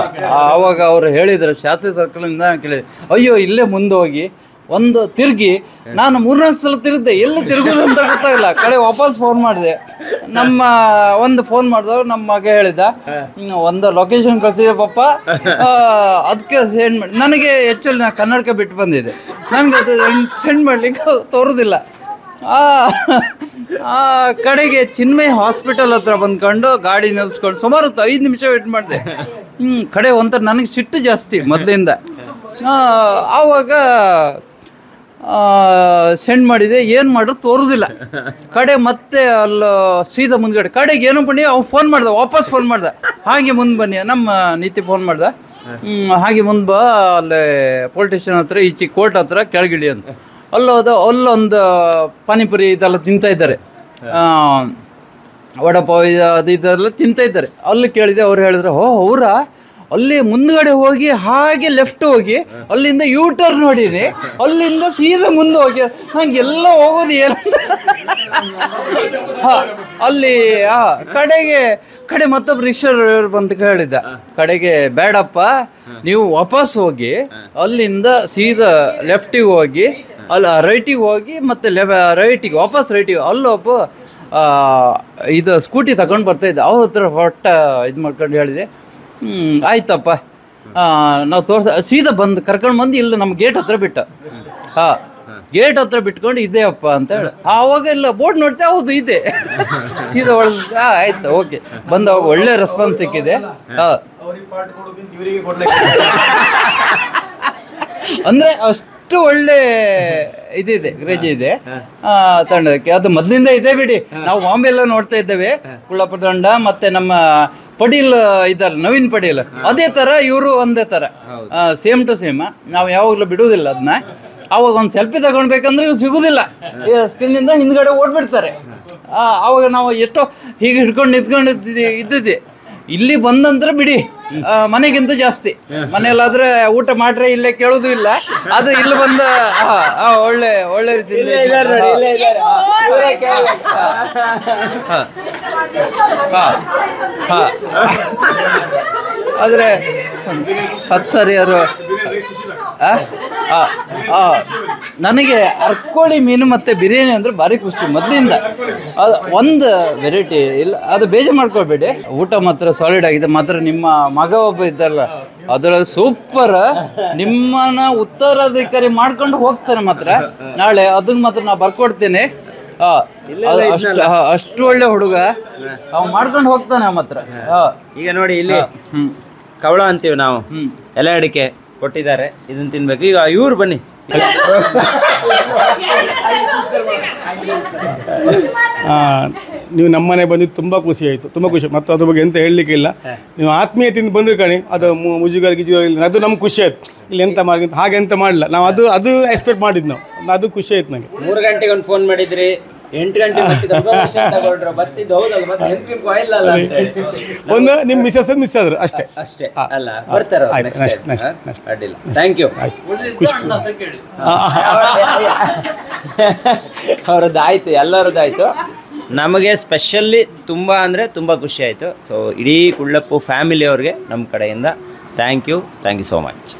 ಆವಾಗ ಅವ್ರು ಹೇಳಿದ್ರು ಶಾಸ್ತ್ರಿ ಸರ್ಕಲಿಂದ. ಕೇಳಿದೆ, ಅಯ್ಯೋ ಇಲ್ಲೇ ಮುಂದೆ ಹೋಗಿ ಒಂದು ತಿರುಗಿ. ನಾನು 3-4 ಸಲ ತಿರುಗಿದೆ, ಎಲ್ಲಿ ತಿರುಗೋದು ಅಂತ ಗೊತ್ತಾಗಿಲ್ಲ. ಕಡೆ ವಾಪಸ್ ಫೋನ್ ಮಾಡಿದೆ. ಒಂದು ಫೋನ್ ಮಾಡಿದವ್ರು ನಮ್ಮ ಮಗ ಹೇಳಿದ, ಒಂದು ಲೊಕೇಶನ್ ಕಳಿಸಿದೆ ಪಪ್ಪ, ಅದಕ್ಕೆ ಸೆಂಡ್ ಮಾಡಿ. ನನಗೆ ಆ್ಯಕ್ಚುಲಿ ನಾನು ಕನ್ನಡಕ್ಕೆ ಬಿಟ್ಟು ಬಂದಿದ್ದೆ. ನನಗೆ ಅದು ಸೆಂಡ್ ಮಾಡಲಿಕ್ಕೆ ತೋರೋದಿಲ್ಲ. ಕಡೆಗೆ ಚಿನ್ಮಯ್ ಹಾಸ್ಪಿಟಲ್ ಹತ್ರ ಬಂದ್ಕೊಂಡು ಗಾಡಿ ನಿಲ್ಸ್ಕೊಂಡು ಸುಮಾರು 5 ನಿಮಿಷ ವೇಟ್ ಮಾಡಿದೆ. ಕಡೆ ಒಂಥರ ನನಗೆ ಸಿಟ್ಟು ಜಾಸ್ತಿ ಮೊದಲಿಂದ. ಆವಾಗ ಸೆಂಡ್ ಮಾಡಿದೆ, ಏನು ಮಾಡೋದು ತೋರೋದಿಲ್ಲ. ಕಡೆ ಮತ್ತೆ ಅಲ್ಲಿ ಸೀದಾ ಮುಂದ್ಗಡೆ ಕಡೆಗೆ ಏನೋ ಬನ್ನಿ, ಅವ್ನು ಫೋನ್ ಮಾಡ್ದೆ, ವಾಪಸ್ ಫೋನ್ ಮಾಡ್ದೆ, ಹಾಗೆ ಮುಂದೆ ಬನ್ನಿ. ನಮ್ಮ ನೀತಿ ಫೋನ್ ಮಾಡ್ದೆ, ಹಾಗೆ ಮುಂದೆ ಬಾ, ಅಲ್ಲೇ ಪೊಲೀಸ್ ಸ್ಟೇಷನ್ ಹತ್ರ ಈಚೆ ಕೋರ್ಟ್ ಹತ್ರ ಕೆಳಗಿಳಿ ಅಂತ. ಅಲ್ಲೊಂದು ಪಾನಿಪುರಿ ಇದೆಲ್ಲ ತಿಂತಾಯಿದ್ದಾರೆ, ವಡಪಾವ್ ಇದೆಲ್ಲ ತಿಂತಾಯಿದ್ದಾರೆ. ಅಲ್ಲಿ ಕೇಳಿದೆ, ಅವ್ರು ಹೇಳಿದ್ರು, ಅವರಾ ಅಲ್ಲಿ ಮುಂದ್ಗಡೆ ಹೋಗಿ ಹಾಗೆ ಲೆಫ್ಟ್ ಹೋಗಿ ಅಲ್ಲಿಂದ ಯೂ ಟರ್ನ್ ನೋಡಿನಿ, ಅಲ್ಲಿಂದ ಸೀದಾ ಮುಂದೆ ಹೋಗಿ ನಂಗೆ ಎಲ್ಲ ಹೋಗೋದು ಏನು ಅಲ್ಲಿ ಕಡೆ ಮತ್ತೊಬ್ಬ ರಿಕ್ಷಾ ಬಂದು ಹೇಳಿದ್ದ, ಕಡೆಗೆ ಬೇಡಪ್ಪ ನೀವು ವಾಪಸ್ ಹೋಗಿ ಅಲ್ಲಿಂದ ಸೀದಾ ಲೆಫ್ಟಿಗೆ ಹೋಗಿ ಅಲ್ಲಿ ರೈಟಿಗೆ ಹೋಗಿ ಮತ್ತೆ ರೈಟಿಗೆ ವಾಪಸ್ ರೈಟಿಗೆ ಅಲ್ಲೊಬ್ಬ ಇದು ಸ್ಕೂಟಿ ತಗೊಂಡು ಬರ್ತಾಯಿದ್ದೆ. ಅವ್ರ ಹತ್ರ ಹೊಟ್ಟ ಇದು ಮಾಡ್ಕೊಂಡು ಹೇಳಿದೆ, ಆಯ್ತಪ್ಪ ನಾವು ಸೀದಾ ಬಂದು ಕರ್ಕೊಂಡು ಬಂದು ಇಲ್ಲ ನಮ್ಮ ಗೇಟ್ ಹತ್ರ ಬಿಟ್ಟ. ಗೇಟ್ ಹತ್ರ ಬಿಟ್ಕೊಂಡು ಇದೇ ಅಪ್ಪ ಅಂತ ಹೇಳಿ. ಆವಾಗ ಇಲ್ಲ ಬೋರ್ಡ್ ನೋಡ್ತೆ, ಹೌದು ಇದೆ, ಸೀದಾ ಒಳಗೆ. ಆಯ್ತು, ಓಕೆ. ಬಂದವಾಗ ಒಳ್ಳೆ ರೆಸ್ಪಾನ್ಸ್ ಸಿಕ್ಕಿದೆ. ಅಂದರೆ ಅಷ್ಟು ಒಳ್ಳೆ ಇದಿದೆ, ಕ್ರೇಜ್ ಇದೆ ತಂಡಕ್ಕೆ. ಅದು ಮೊದಲಿಂದ ಇದೆ ಬಿಡಿ. ನಾವು ಬಾಂಬೆ ಎಲ್ಲ ನೋಡ್ತಾ ಇದ್ದೇವೆ, ಕುಳ್ಳಪ್ಪ ತಂಡ ಮತ್ತೆ ನಮ್ಮ ಪಡೀಲ್ ಇದಲ್ಲ, ನವೀನ್ ಪಡೀಲ್, ಅದೇ ಥರ ಇವರು ಒಂದೇ ಥರ, ಸೇಮ್ ಟು ಸೇಮ್. ನಾವು ಯಾವಾಗಲೂ ಬಿಡುವುದಿಲ್ಲ ಅದನ್ನ. ಆವಾಗ ಒಂದು ಸೆಲ್ಫಿ ತಗೊಳ್ಬೇಕಂದ್ರೆ ಇವು ಸಿಗೋದಿಲ್ಲ, ಸ್ಕ್ರೀನಿಂದ ಹಿಂದ್ಗಡೆ ಓಡ್ಬಿಡ್ತಾರೆ. ಆವಾಗ ನಾವು ಎಷ್ಟೋ ಹೀಗೆ ಹಿಡ್ಕೊಂಡು ನಿಂತ್ಕೊಂಡು ಇದ್ದಿದ್ದೆ. ಇಲ್ಲಿ ಬಂದಂದ್ರೆ ಬಿಡಿ, ಮನೆಗಿಂತ ಜಾಸ್ತಿ. ಮನೆಯಲ್ಲಾದ್ರೆ ಊಟ ಮಾಡ್ರೆ ಇಲ್ಲೇ ಕೇಳೋದು ಇಲ್ಲ, ಆದ್ರೆ ಇಲ್ಲಿ ಬಂದ ಒಳ್ಳೆ ರೀತಿಯಿಂದ ಆದರೆ 10 ಸರಿ ಅವರು ನನಗೆ ಅರ್ಕೋಳಿ ಮೀನು ಮತ್ತು ಬಿರಿಯಾನಿ ಅಂದರೆ ಭಾರಿ ಖುಷಿ ಮೊದಲಿಂದ. ಅದು ಒಂದು ವೆರೈಟಿ ಇಲ್ಲ, ಅದು ಬೇಜಾರು ಮಾಡ್ಕೊಳ್ಬೇಡಿ. ಊಟ ಮಾತ್ರ ಸಾಲಿಡ್ ಆಗಿದೆ. ಮಾತ್ರ ನಿಮ್ಮ ಮಗ ಒಬ್ಬ ಇದ್ದಲ್ಲ, ಅದರಲ್ಲಿ ಸೂಪರ್. ನಿಮ್ಮನ್ನ ಉತ್ತರಾಧಿಕಾರಿ ಮಾಡ್ಕೊಂಡು ಹೋಗ್ತಾನೆ ಮಾತ್ರ ನಾಳೆ. ಅದನ್ನ ಮಾತ್ರ ನಾವು ಬರ್ಕೊಡ್ತೇನೆ. ಅಷ್ಟು ಒಳ್ಳೆ ಹುಡುಗ, ಅವ್ ಮಾಡ್ಕೊಂಡು ಹೋಗ್ತಾನೆ ಮಾತ್ರ. ಈಗ ನೋಡಿ ಇಲ್ಲಿ ಕವಳ ಅಂತೀವಿ ನಾವು, ಎಲೆ ಅಡಿಕೆ ಕೊಟ್ಟಿದ್ದಾರೆ, ಇದನ್ನ ತಿನ್ಬೇಕು. ಈಗ ಇವ್ರು ಬನ್ನಿ. ನೀವು ನಮ್ಮನೆ ಬಂದಿದ್ದು ತುಂಬ ಖುಷಿ ಆಯಿತು, ತುಂಬ ಖುಷಿ. ಮತ್ತು ಅದ್ರ ಬಗ್ಗೆ ಎಂತ ಹೇಳಲಿಕ್ಕೆ ಇಲ್ಲ. ನೀವು ಆತ್ಮೀಯತೆಯಿಂದ ಬಂದ್ರೆ ಕಣಿ, ಅದು ಮುಜುಗರ ಗಿಜುಗರ ಇಲ್ಲ, ಅದು ನಮ್ಗೆ ಖುಷಿ ಆಯ್ತು. ಇಲ್ಲಿ ಎಂತ ಮಾಡಿ ಹಾಗೆ ಎಂತ ಮಾಡಲಿಲ್ಲ ನಾವು, ಅದು ಎಕ್ಸ್ಪೆಕ್ಟ್ ಮಾಡಿದ್ದು ನಾವು. ಅದು ಖುಷಿ ಆಯ್ತು ನನಗೆ. 3 ಗಂಟೆಗೆ ಒಂದು ಫೋನ್ ಮಾಡಿದ್ರಿ, 8 ಗಂಟೆ ಒಂದು ನಿಮ್ಮ ಮಿಸ್ಸಸ್ ಮಿಸ್ ಆದ್ರು ಅಷ್ಟೇ ಅಲ್ಲ, ಬರ್ತಾರ. ಅಡ್ಡಿಲ್ಲ, ಥ್ಯಾಂಕ್ ಯು. ಅವರದ್ದಾಯ್ತು, ಎಲ್ಲರದ್ದಾಯ್ತು. ನಮಗೆ ಸ್ಪೆಷಲಿ ತುಂಬ ಅಂದರೆ ತುಂಬ ಖುಷಿ ಆಯಿತು. ಸೊ ಇಡೀ ಕುಳ್ಳಪ್ಪು ಫ್ಯಾಮಿಲಿ ಅವ್ರಿಗೆ ನಮ್ಮ ಕಡೆಯಿಂದ thank you so much.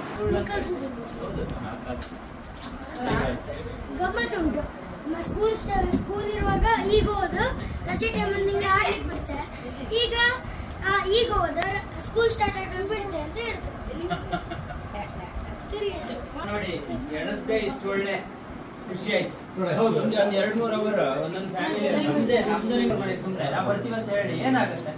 School ಇರುವಾಗ ಈಗ ಹೋದು ರಜೆ ಟೈಮಲ್ಲಿ ನಿಂಗೆ ಆಡ್ಲಿಕ್ಕೆ ಬರ್ತಾರೆ. ಈಗ ಈಗ ಹೋದ ಸ್ಕೂಲ್ ಸ್ಟಾರ್ಟ್ ಆಗಿ ಬಿಡ್ತೆ ಅಂತ ಹೇಳ್ತಾರೆ. ನೋಡಿ ಎಣಸ್ದೆ ಇಷ್ಟು ಒಳ್ಳೆ ಖುಷಿ ಆಯ್ತು. ಒಂದ್ 2-3 ಅವರ್ ಒಂದೊಂದು ಫ್ಯಾಮಿಲಿ ನಮ್ದೇ ಮನೆಗೆ ಸುಮ್ಮನೆ ನಾವು ಬರ್ತೀವಿ ಅಂತ ಹೇಳಿ ಏನಾಗುತ್ತೆ.